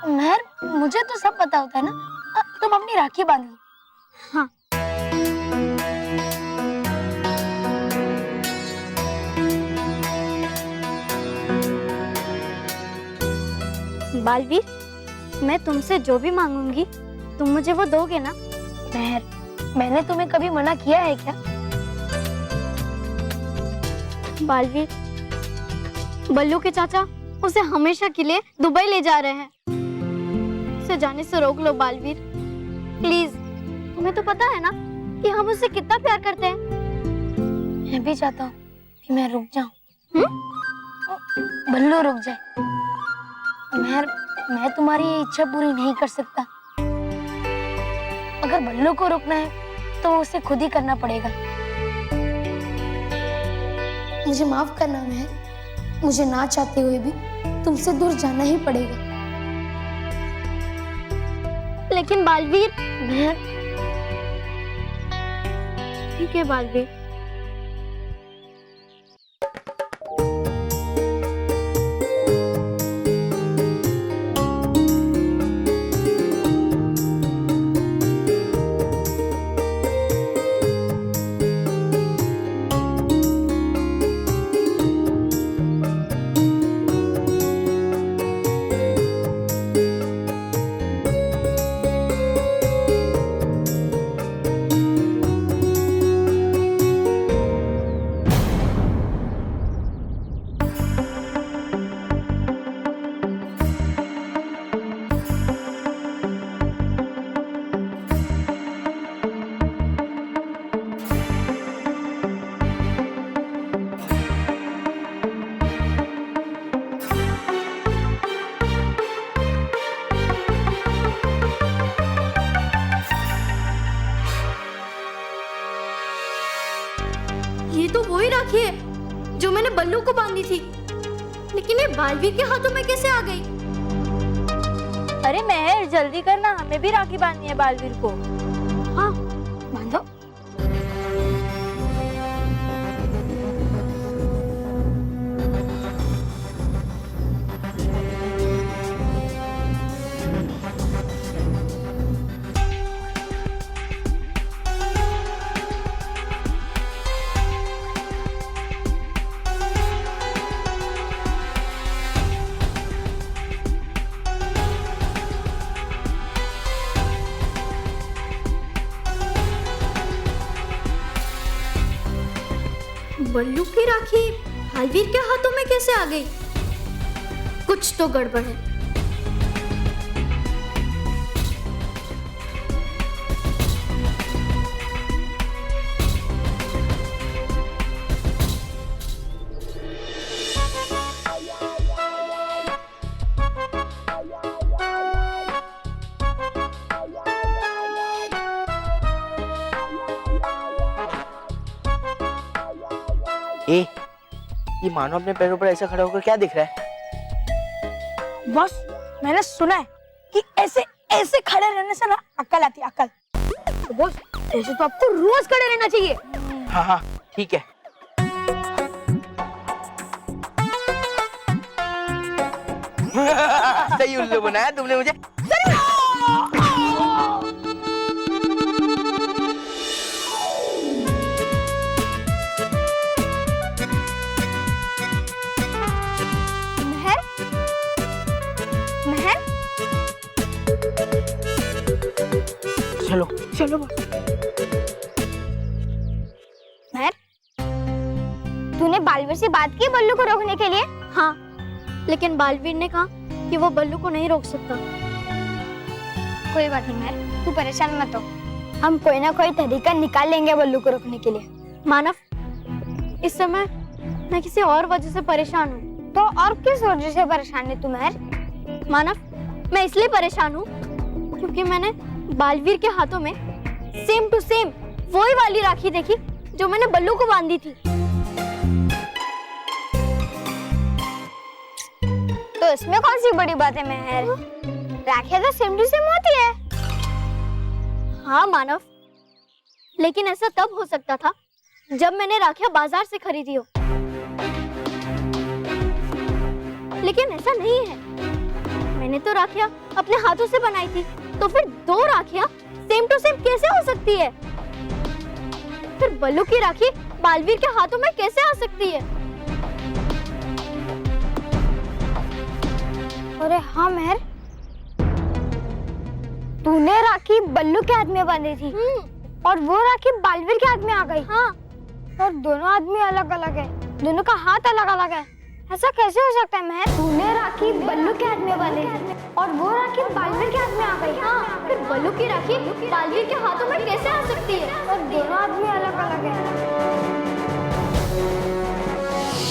महर, मुझे तो सब पता होता है ना। तुम अपनी राखी बांध लो। हाँ। बालवीर, मैं तुमसे जो भी मांगूंगी तुम मुझे वो दोगे ना? महर, मैंने तुम्हें कभी मना किया है क्या? बालवीर, बल्लू के चाचा उसे हमेशा के लिए दुबई ले जा रहे हैं। उसे जाने से रोक लो बालवीर, प्लीज। तुम्हें तो पता है ना कि हम उससे कितना प्यार करते हैं। मैं भी चाहता हूँ कि मैं रुक जाऊं। बल्लू रुक जाए। महर, मैं तुम्हारी ये इच्छा पूरी नहीं कर सकता। अगर बल्लू को रोकना है तो उसे खुद ही करना पड़ेगा। मुझे माफ करना महर, मुझे ना चाहते हुए भी तुमसे दूर जाना ही पड़ेगा। लेकिन बालवीर, महर, ठीक है बालवीर। ये तो वही राखी है जो मैंने बल्लू को बांधी थी, लेकिन ये बालवीर के हाथों में कैसे आ गई? अरे महर, जल्दी करना, हमें भी राखी बांधनी है बालवीर को। हाँ, बांधो। बल्लू की राखी बालवीर के हाथों में कैसे आ गई? कुछ तो गड़बड़ है। ये मानो अपने पैरों पर ऐसे खड़ा होकर क्या दिख रहा है? बॉस, मैंने सुना है कि ऐसे ऐसे खड़े रहने से ना अक्ल आती है, अक्ल। तो बॉस, ऐसे तो आपको रोज खड़े रहना चाहिए। हाँ हाँ ठीक है। सही उल्लू बनाया तुमने मुझे। चलो चलो बॉस। महर, तूने बालवीर से बात की बल्लू को रोकने के लिए? हाँ, लेकिन बालवीर ने कहा कि वो बल्लू को नहीं रोक सकता। कोई बात नहीं महर, तू परेशान मत हो। हम कोई ना कोई तरीका निकाल लेंगे बल्लू को रोकने के लिए। मानव, इस समय मैं किसी और वजह से परेशान हूँ। तो और किस वजह से परेशान है तू महर? मानव, मैं इसलिए परेशान हूँ क्योंकि मैंने बालवीर के हाथों में सेम टू सेम वही वाली राखी देखी जो मैंने बल्लू को बांधी थी। तो इसमें कौन सी बड़ी बात है महर? राखियां तो सेम टू सेम होती है। हाँ मानव, लेकिन ऐसा तब हो सकता था जब मैंने राखियां बाजार से खरीदी हो, लेकिन ऐसा नहीं है। मैंने तो राखियां अपने हाथों से बनाई थी, तो फिर दो राखियां सेम टू सेम कैसे हो सकती है? फिर बल्लू की राखी बालवीर के हाथों में कैसे आ सकती है? अरे हाँ महर, तूने राखी बल्लू के हाथ में बांधी थी और वो राखी बालवीर के हाथ में आ गई। हाँ, और दोनों आदमी अलग अलग है, दोनों का हाथ अलग अलग है। ऐसा कैसे हो सकता है महर? तूने राखी बल्लू के हाथ में बांधी और वो राखी बालवीर के हाथ में आ गई। हाँ, फिर बल्लू की राखी बालवीर के हाथों में कैसे आ सकती है? और दोनों आदमी अलग अलग है।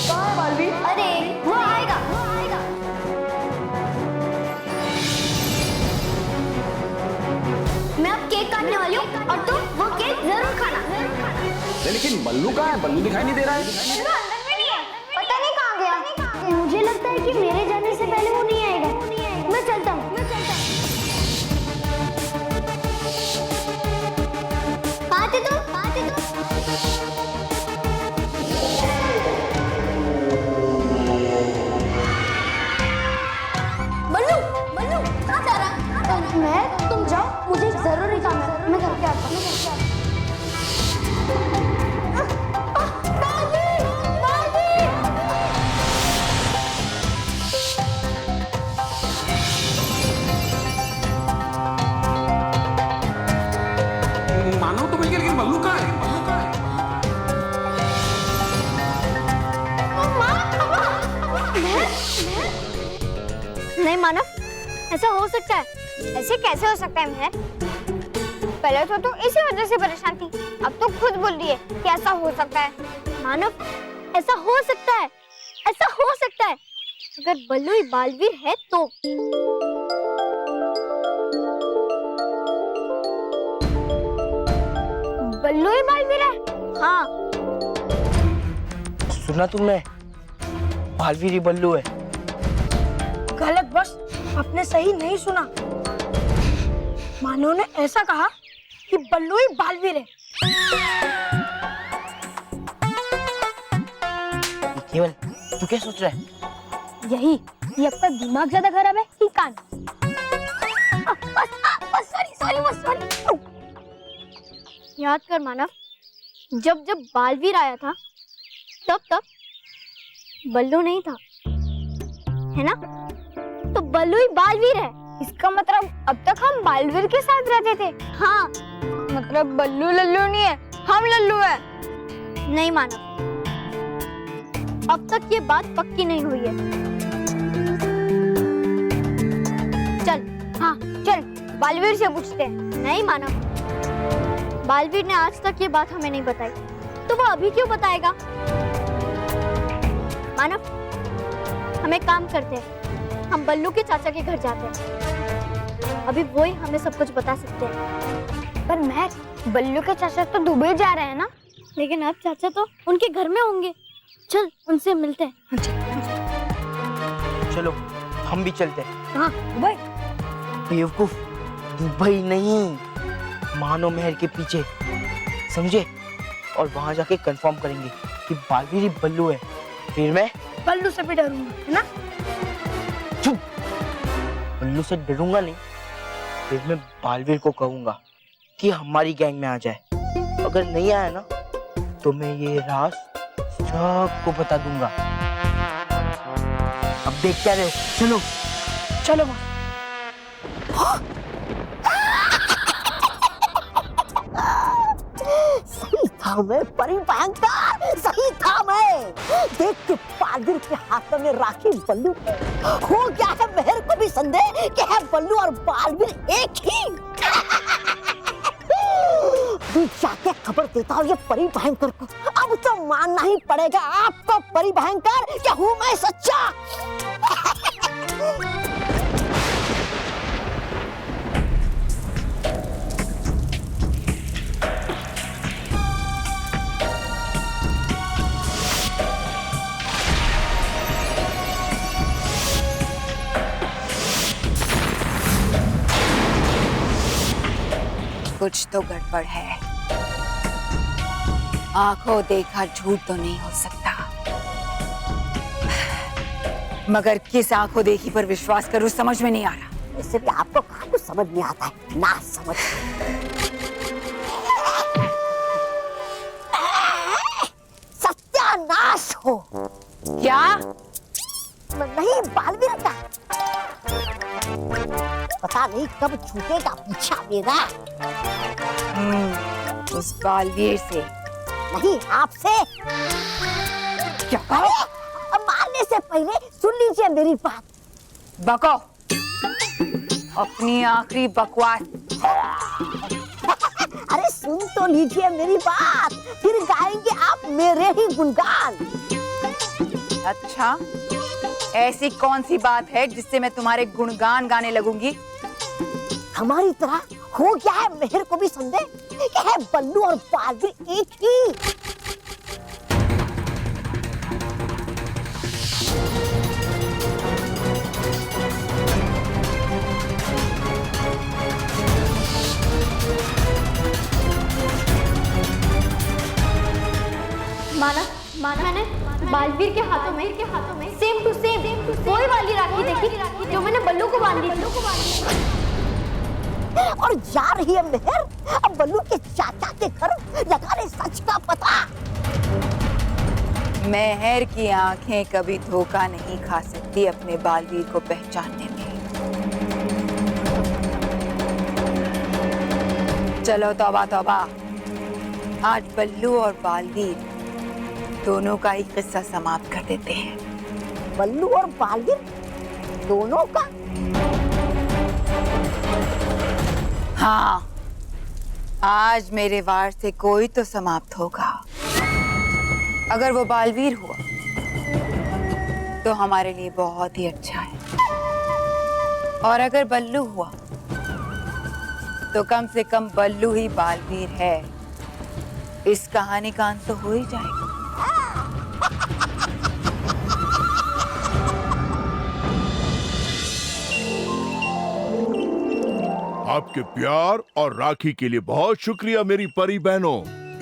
कहाँ है बालवीर? अरे वो आएगा, वो आएगा। मैं अब केक काटने वाली हूँ और तुम वो केक जरूर खाना। लेकिन बल्लू कहाँ है? बल्लू दिखाई नहीं दे रहा है। बल्लू अंदर में नहीं है, पता नहीं कहाँ गया। मुझे लगता है कि मेरे जाने से पहले वो नहीं आएगा। मैं चलता हूँ। कहाँ थे तुम? बल्लू, बल्लू कहाँ जा रहा? मैं, तुम जाओ, मुझे जरूरी काम है। मैं घर के आता हूँ। मानो तो मिल गया, लेकिन बल्लू कहाँ है? नहीं मानव, ऐसा हो सकता है? ऐसे कैसे हो सकता है महर? पहले तो तू इसी वजह से परेशान थी, अब तो खुद बोल रही है कि ऐसा हो सकता है। मानव, ऐसा हो सकता है, ऐसा हो सकता है अगर बल्लू ही बालवीर है तो। बल्लू ही बालवीर है? हाँ। सुना तुमने? बालवीर ही बल्लू है। गलत बॉस, आपने सही नहीं सुना। मानो ने ऐसा कहा कि बल्लू ही बालवीर है। केवल तू क्या सोच रहा है? यही, ये आपका दिमाग ज्यादा खराब है कि कान? सॉरी। याद कर मानव, जब जब बालवीर आया था तब बल्लू नहीं था, है ना? तो बल्लू ही बालवीर है। इसका मतलब अब तक हम बालवीर के साथ रहते थे। हाँ, मतलब बल्लू लल्लू नहीं है, हम लल्लू है। नहीं मानव, अब तक ये बात पक्की नहीं हुई है। चल, हाँ चल, बालवीर से पूछते हैं। नहीं मानव, बालवीर ने आज तक ये बात हमें नहीं बताई, तो वो अभी क्यों बताएगा? मानव, हम एक काम करते हैं, हम बल्लू के चाचा के घर जाते हैं। अभी वो ही हमें सब कुछ बता सकते हैं। पर मैं, बल्लू के चाचा तो दुबई जा रहे हैं ना? लेकिन अब चाचा तो उनके घर में होंगे। चल, उनसे मिलते हैं। चलो हम भी चलते हैं। हाँ, दुबई? बेवकूफ, दुबई नहीं, मानो महल के पीछे, समझे? और वहां जाके कंफर्म करेंगे कि बालवीर ही बल्लू है। फिर मैं बल्लू से भी डरूंगा, है ना? चुप, बल्लू से डरूंगा नहीं। फिर मैं बालवीर को कहूंगा कि हमारी गैंग में आ जाए। अगर नहीं आया ना, तो मैं ये राज सबको बता दूंगा। अब देख क्या रहे हो? चलो चलो सही था मैं, परी भयंकर, सही था मैं। देख के बालवीर के हाथों में राखी बल्लू हो गया है। मेहर को भी संदेह कि है बल्लू और बालवीर एक ही। तू जाके खबर देता हूँ ये परी भयंकर को। अब तो मानना ही पड़ेगा आपको परी भयंकर कि हूँ मैं सच्चा। कुछ तो गड़बड़ है। आंखों देखा झूठ तो नहीं हो सकता, मगर किस आंखों देखी पर विश्वास करूं समझ में नहीं आ रहा। इससे भी आपको कहाँ कुछ समझ नहीं आता है, ना समझ। सत्यानाश हो। क्या? नहीं, बालवीर का पता नहीं कब छूटेगा पीछा मेरा। उस बालवीर से नहीं, आपसे। क्या कहो? मारने से पहले सुन लीजिए मेरी बात। बको, अपनी आखिरी बकवास। अरे सुन तो लीजिए मेरी बात, फिर गाएंगे आप मेरे ही गुणगान। अच्छा, ऐसी कौन सी बात है जिससे मैं तुम्हारे गुणगान गाने लगूंगी? हमारी तरह हो गया है मेहर को भी संदेह कि है बल्लू और बालवीर एक ही। माना मैंने बालवीर के हाथों में सेम टू सेम वही वाली राखी देखी जो मैंने बल्लू को बांधी थी। और जा रही है मेहर अब बल्लू के चाचा के घर लगाने सच का पता। मेहर की आंखें कभी धोखा नहीं खा सकती अपने बालवीर को पहचानने में। चलो तौबा तौबा, आज बल्लू और बालवीर दोनों का ही किस्सा समाप्त कर देते हैं। बल्लू और बालवीर दोनों का? हाँ, आज मेरे वार से कोई तो समाप्त होगा। अगर वो बालवीर हुआ तो हमारे लिए बहुत ही अच्छा है, और अगर बल्लू हुआ तो कम से कम बल्लू ही बालवीर है। इस कहानी का अंत तो हो ही जाएगा। आपके प्यार और राखी के लिए बहुत शुक्रिया मेरी परी बहनों।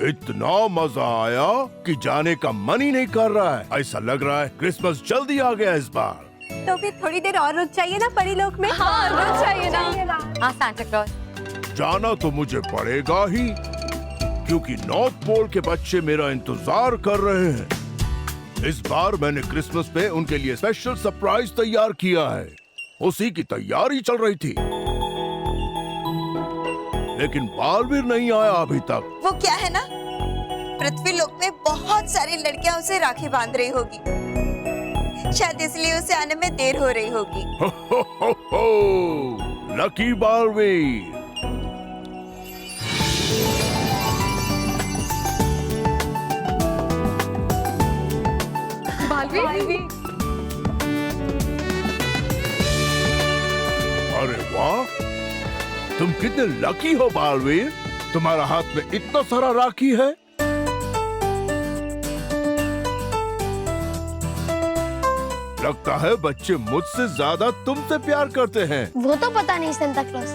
इतना मजा आया कि जाने का मन ही नहीं कर रहा है। ऐसा लग रहा है क्रिसमस जल्दी आ गया इस बार। तो फिर थोड़ी देर और रुक जाइए ना परी लोक में। हाँ, रुक जाइए ना। हाँ सांता क्लॉज, जाना तो मुझे पड़ेगा ही, क्योंकि नॉर्थ पोल के बच्चे मेरा इंतजार कर रहे हैं। इस बार मैंने क्रिसमस पे उनके लिए स्पेशल सरप्राइज तैयार किया है। उसी की तैयारी चल रही थी, लेकिन बालवीर नहीं आया अभी तक। वो क्या है ना, पृथ्वी लोक में बहुत सारी लड़कियां उसे राखी बांध रही होगी, शायद इसलिए उसे आने में देर हो रही होगी। लकी बालवीर। बालवीर, अरे वाह, तुम कितने लकी हो बालवीर, तुम्हारा हाथ में इतना सारा राखी है। लगता है बच्चे मुझसे ज्यादा तुमसे प्यार करते हैं। वो तो पता नहीं सेंटा क्लॉज,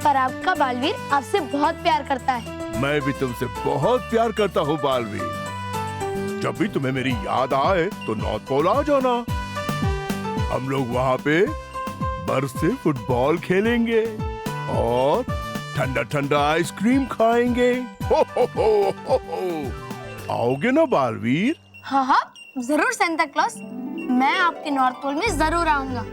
पर आपका बालवीर आपसे बहुत प्यार करता है। मैं भी तुमसे बहुत प्यार करता हूँ बालवीर। जब भी तुम्हें मेरी याद आए तो नॉर्थ पोल आ जाना। हम लोग वहाँ पे बर्फ से फुटबॉल खेलेंगे और ठंडा ठंडा आइसक्रीम खाएंगे। हो आओगे ना बालवीर? हाँ हाँ जरूर सेंटा क्लॉज, मैं आपके नॉर्थ पोल में जरूर आऊंगा।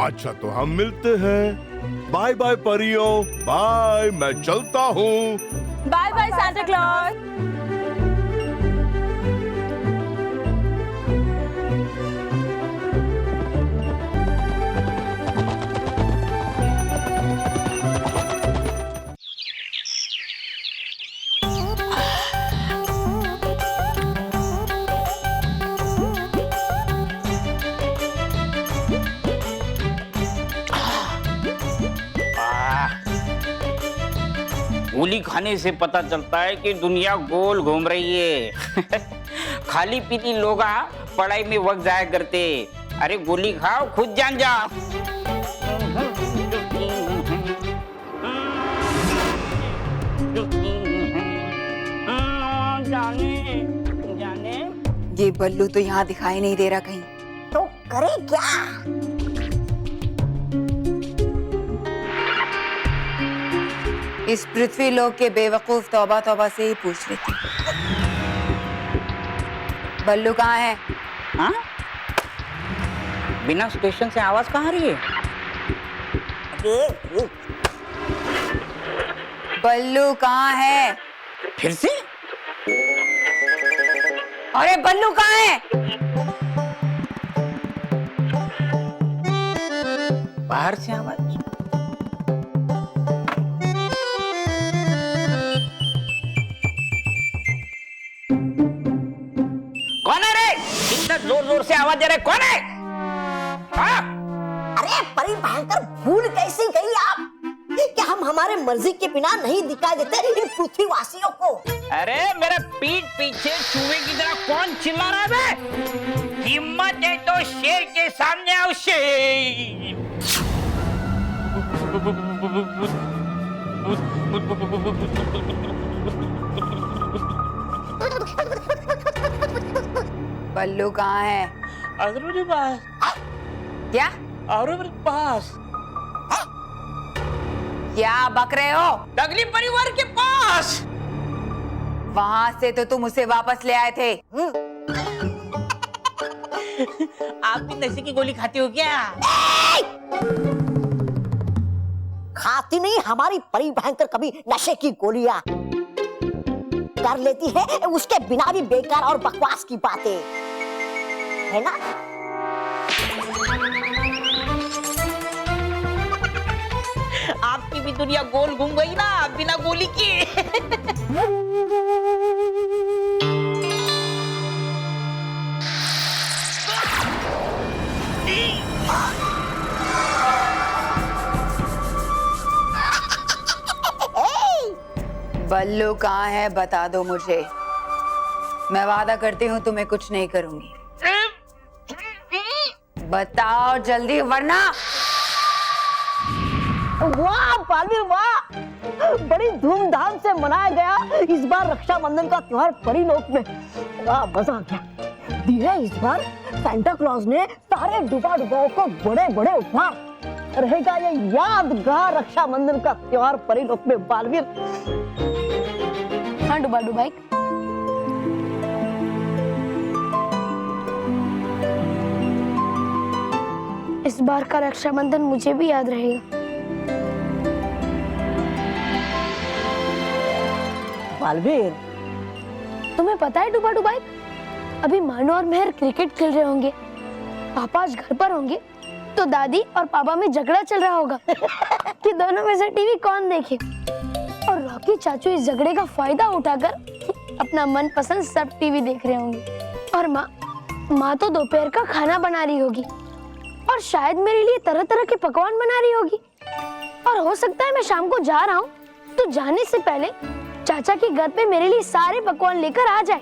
अच्छा तो हम मिलते हैं। बाय बाय परियों, बाय, मैं चलता हूँ। Bye bye Santa Claus. गोली खाने से पता चलता है कि दुनिया गोल घूम रही है। खाली पीती लोग पढ़ाई में वक्त जाया करते। अरे गोली खाओ, खुद जान जाओ। ये बल्लू तो यहाँ दिखाई नहीं दे रहा कहीं। तो करे क्या? इस पृथ्वी लोक के बेवकूफ तौबा तौबा से ही पूछ लेती। बल्लू कहाँ है? हाँ? बिना स्टेशन से आवाज कहाँ आ रही है? बल्लू कहाँ है? फिर से? अरे बल्लू कहाँ है? बाहर से आवाज। कौन है रे? इतना जोर जोर से आवाज दे रहे, कौन है? हाँ? अरे परी भयंकर, भूल कैसी गई आप कि हम हमारे मर्जी के बिना नहीं दिखाई देते इन पृथ्वी वासियों को। अरे मेरे पीठ पीछे चूहे की तरह कौन चिल्ला रहा है बे? हिम्मत है तो शेर के सामने आओ शेर। बल्लू कहाँ है? मेरे पास। क्या? मेरे पास। क्या बक रहे हो? दगली परिवार के पास। वहाँ से तो तुम उसे वापस ले आए थे। आप भी नशे की गोली खाती हो क्या? खाती नहीं हमारी परी भयंकर कभी नशे की गोलियां। कर लेती है उसके बिना भी बेकार और बकवास की बातें, है ना? आपकी भी दुनिया गोल घूम गई ना बिना गोली के। बल्लू कहाँ है बता दो मुझे। मैं वादा करती हूँ तुम्हें कुछ नहीं करूंगी। बताओ जल्दी वरना। वाह बालवीर वाह, बड़ी धूमधाम से मनाया गया इस बार रक्षाबंधन का त्योहार परी लोक में। वाह मजा आ गया। दी है इस बार सांता क्लॉज ने सारे डुबा डुबाओं को बड़े बड़े उपहार। रहेगा ये यादगार रक्षाबंधन का त्योहार परी लोक में बालवीर। हाँ डुबा डुबाई। इस बार का रक्षाबंधन मुझे भी याद रहेगा। बालवीर तुम तुम्हें पता है डुबा डुबाई, अभी मानो और मेहर क्रिकेट खेल रहे होंगे, पापा आज घर पर होंगे, तो दादी और पापा में झगड़ा चल रहा होगा कि दोनों में से टीवी कौन देखे। और रॉकी चाचू इस झगड़े का फायदा उठाकर अपना मनपसंद सब टीवी देख रहे होंगे। और माँ तो दोपहर का खाना बना रही होगी और शायद मेरे लिए तरह तरह के पकवान बना रही होगी। और हो सकता है मैं शाम को जा रहा हूँ तो जाने से पहले चाचा के घर पे मेरे लिए सारे पकवान लेकर आ जाए।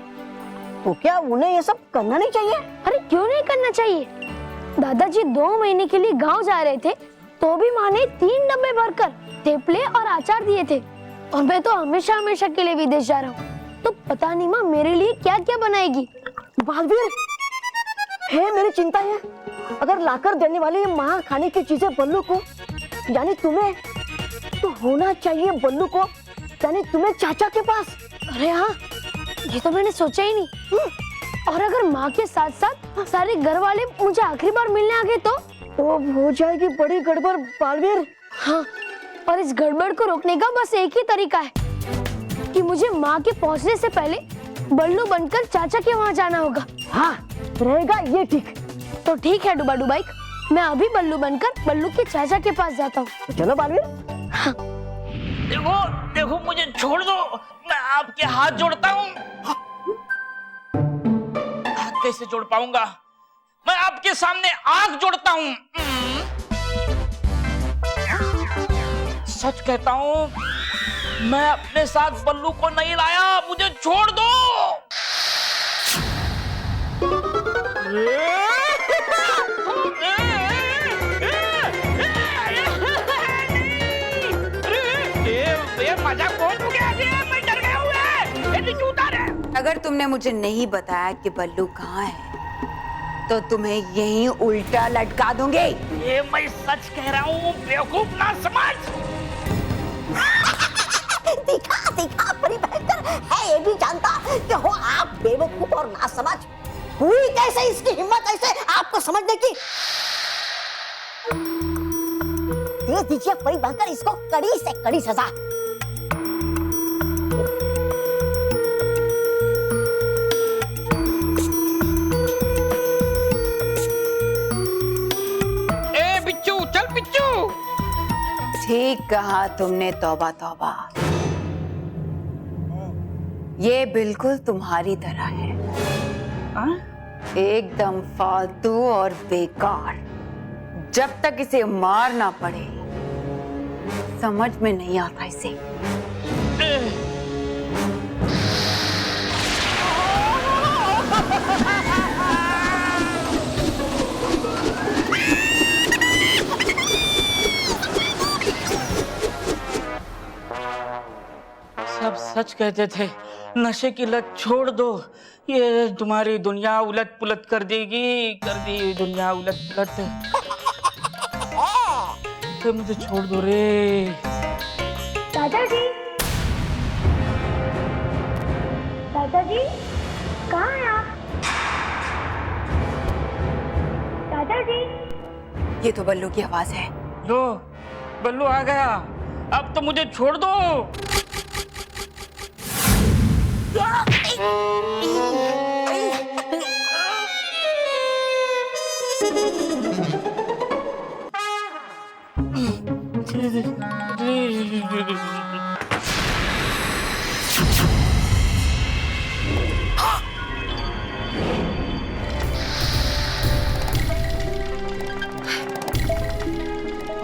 तो क्या उन्हें ये सब करना नहीं चाहिए? अरे क्यों नहीं करना चाहिए? दादाजी 2 महीने के लिए गांव जा रहे थे तो भी माँ ने 3 डब्बे भरकर थेपले और अचार दिए थे। और मैं तो हमेशा हमेशा के लिए विदेश जा रहा हूँ, तो पता नहीं माँ मेरे लिए क्या क्या बनाएगी। बालवीर, है मेरी चिंता है, अगर लाकर देने वाली माँ खाने की चीजें बल्लू को यानी तुम्हें, तो होना चाहिए बल्लू को यानी तुम्हें चाचा के पास। अरे हाँ, ये तो मैंने सोचा ही नहीं। और अगर माँ के साथ साथ सारे घर वाले मुझे आखिरी बार मिलने आ गए तो हो जाएगी बड़ी गड़बड़ बालवीर। हाँ, और इस गड़बड़ को रोकने का बस एक ही तरीका है कि मुझे माँ के पहुँचने से पहले बल्लू बनकर चाचा के वहाँ जाना होगा। हाँ, रहेगा ये ठीक। तो ठीक है डुबा डुबाई, मैं अभी बल्लू बनकर बल्लू के चाचा के पास जाता हूँ। चलो बालवीर। हाँ। देखो देखो, मुझे छोड़ दो, मैं आपके हाथ जोड़ता हूँ। कैसे जोड़ पाऊंगा? मैं आपके सामने आंख जोड़ता हूँ। सच कहता हूँ, मैं अपने साथ बल्लू को नहीं लाया, मुझे छोड़ दो। मजाक कौन हो गया? मैं डर गया हूँ। अगर तुमने मुझे नहीं बताया कि बल्लू कहाँ है तो तुम्हें यहीं उल्टा लटका दूंगी। ये मैं सच कह रहा हूँ, बेवकूफ ना समझ। दिखा दिखा परी भयंकर है, ये भी जानता कि हो आप बेवकूफ और ना समझ। हुई कैसे इसकी हिम्मत ऐसे आपको समझने की? दे दीजिए परी भयंकर इसको कड़ी से कड़ी सजा। ठीक कहा तुमने, तौबा तौबा। ये बिल्कुल तुम्हारी तरह है, एकदम फालतू और बेकार। जब तक इसे मार ना पड़े समझ में नहीं आता इसे। सब सच कहते थे, नशे की लत छोड़ दो, ये तुम्हारी दुनिया उलट पुलट कर देगी, कर दी दुनिया उलट पुलट। तो मुझे छोड़ दो रे। दादाजी, दादाजी कहाँ हैं आप? दादाजी। ये तो बल्लू की आवाज है। लो, बल्लू आ गया, अब तो मुझे छोड़ दो।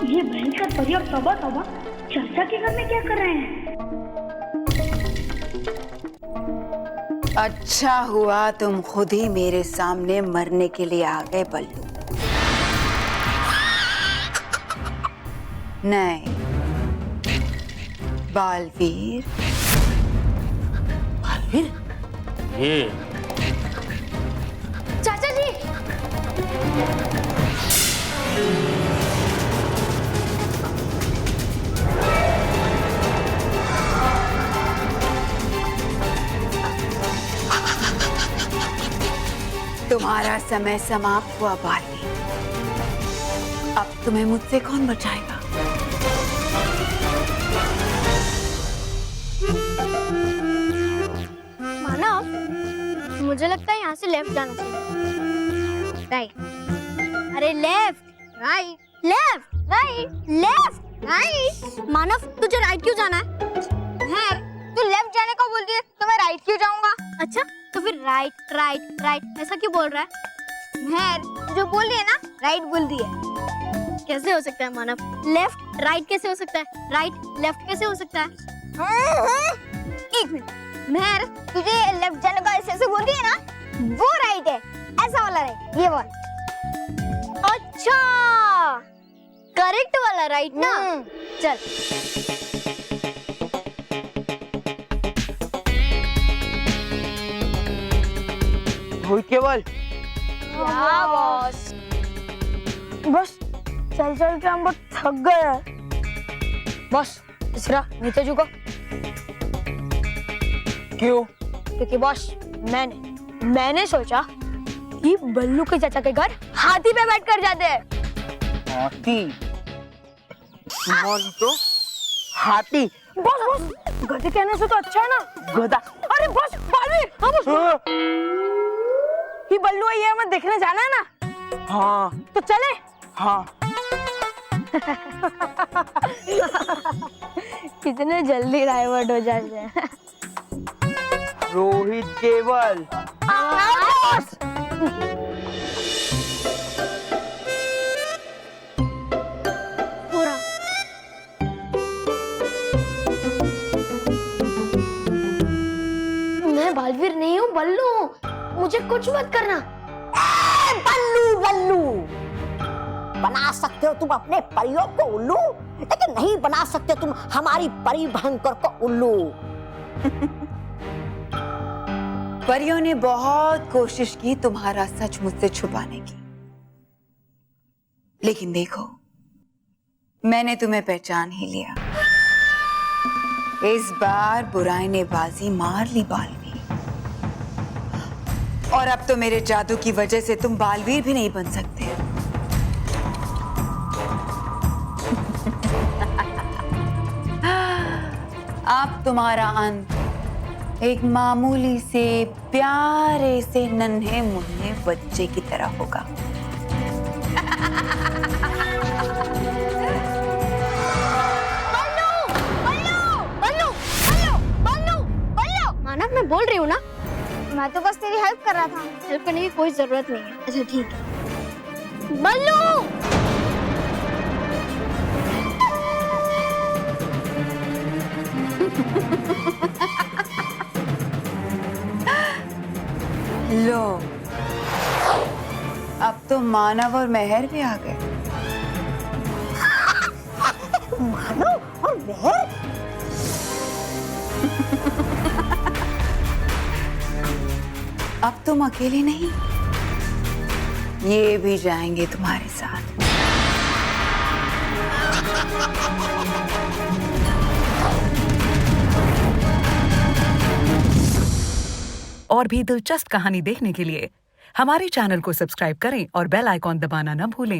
ये भयंकर परी और तौबा तौबा चाचा के घर में क्या कर रहे हैं? अच्छा हुआ तुम खुद ही मेरे सामने मरने के लिए आ गए बल्लू। नहीं, बालवीर। बालवीर? ये चाचा जी। तुम्हारा समय समाप्त हुआ बालवीर। अब तुम्हें मुझसे कौन बचाएगा? मानव, मुझे लगता है यहाँ से लेफ्ट जाना चाहिए। राइट। अरे left right left right left right. Manav तुझे राइट क्यों जाना है? मेहर तू लेफ्ट जाने को बोल रही है तो मैं राइट क्यों जाऊंगा? अच्छा तो फिर राइट राइट राइट ऐसा क्यों बोल रहा है? मेहर जो बोल रही है ना राइट बोल रही है। कैसे हो सकता है मानव? लेफ्ट राइट कैसे हो सकता है? राइट लेफ्ट कैसे हो सकता है? एक मिनट मेहर, तुझे लेफ्ट जाने का ऐसे बोल रही है ना, वो राइट है, ऐसा वाला राइट, ये वाला। अच्छा करेक्ट वाला राइट ना? चल रोहित केवल क्या बॉस? बस चल चल के हम बहुत थक गए हैं। बॉस तीसरा नीचे झुको। क्यों? क्योंकि बॉस मैंने सोचा कि बल्लू के चाचा के घर हाथी पे बैठ कर जाते हैं। हाथी? तो हाथी? बॉस बॉस गधे कहने से तो अच्छा है ना गधा? अरे बॉस बालवीर हम उसको ये बल्लू है, ये हमें देखने जाना है ना। हाँ तो चले। हाँ। कितने जल्दी डाइवर्ट हो जाते हैं। रोहित केवल पूरा मैं बालवीर नहीं हूँ बल्लू, मुझे कुछ मत करना। बल्लू बल्लू बना सकते हो तुम अपने परियों को उल्लू, लेकिन नहीं बना सकते तुम हमारी परी भयंकर को उल्लू। परियों ने बहुत कोशिश की तुम्हारा सच मुझसे छुपाने की, लेकिन देखो मैंने तुम्हें पहचान ही लिया। इस बार बुराई ने बाजी मार ली बालवीर, और अब तो मेरे जादू की वजह से तुम बालवीर भी नहीं बन सकते। अब तुम्हारा अंत एक मामूली से प्यारे से नन्हे मुन्ने बच्चे की तरह होगा। मानव मैं बोल रही हूँ ना, मैं तो बस तेरी हेल्प कर रहा था। हेल्प करने की कोई जरूरत नहीं है। अच्छा ठीक है। बल्लू लो अब तो मानव और मेहर भी आ गए। मानव और मेहर? अब तुम अकेले नहीं, ये भी जाएंगे तुम्हारे साथ। और भी दिलचस्प कहानी देखने के लिए हमारे चैनल को सब्सक्राइब करें और बेल आइकॉन दबाना न भूलें।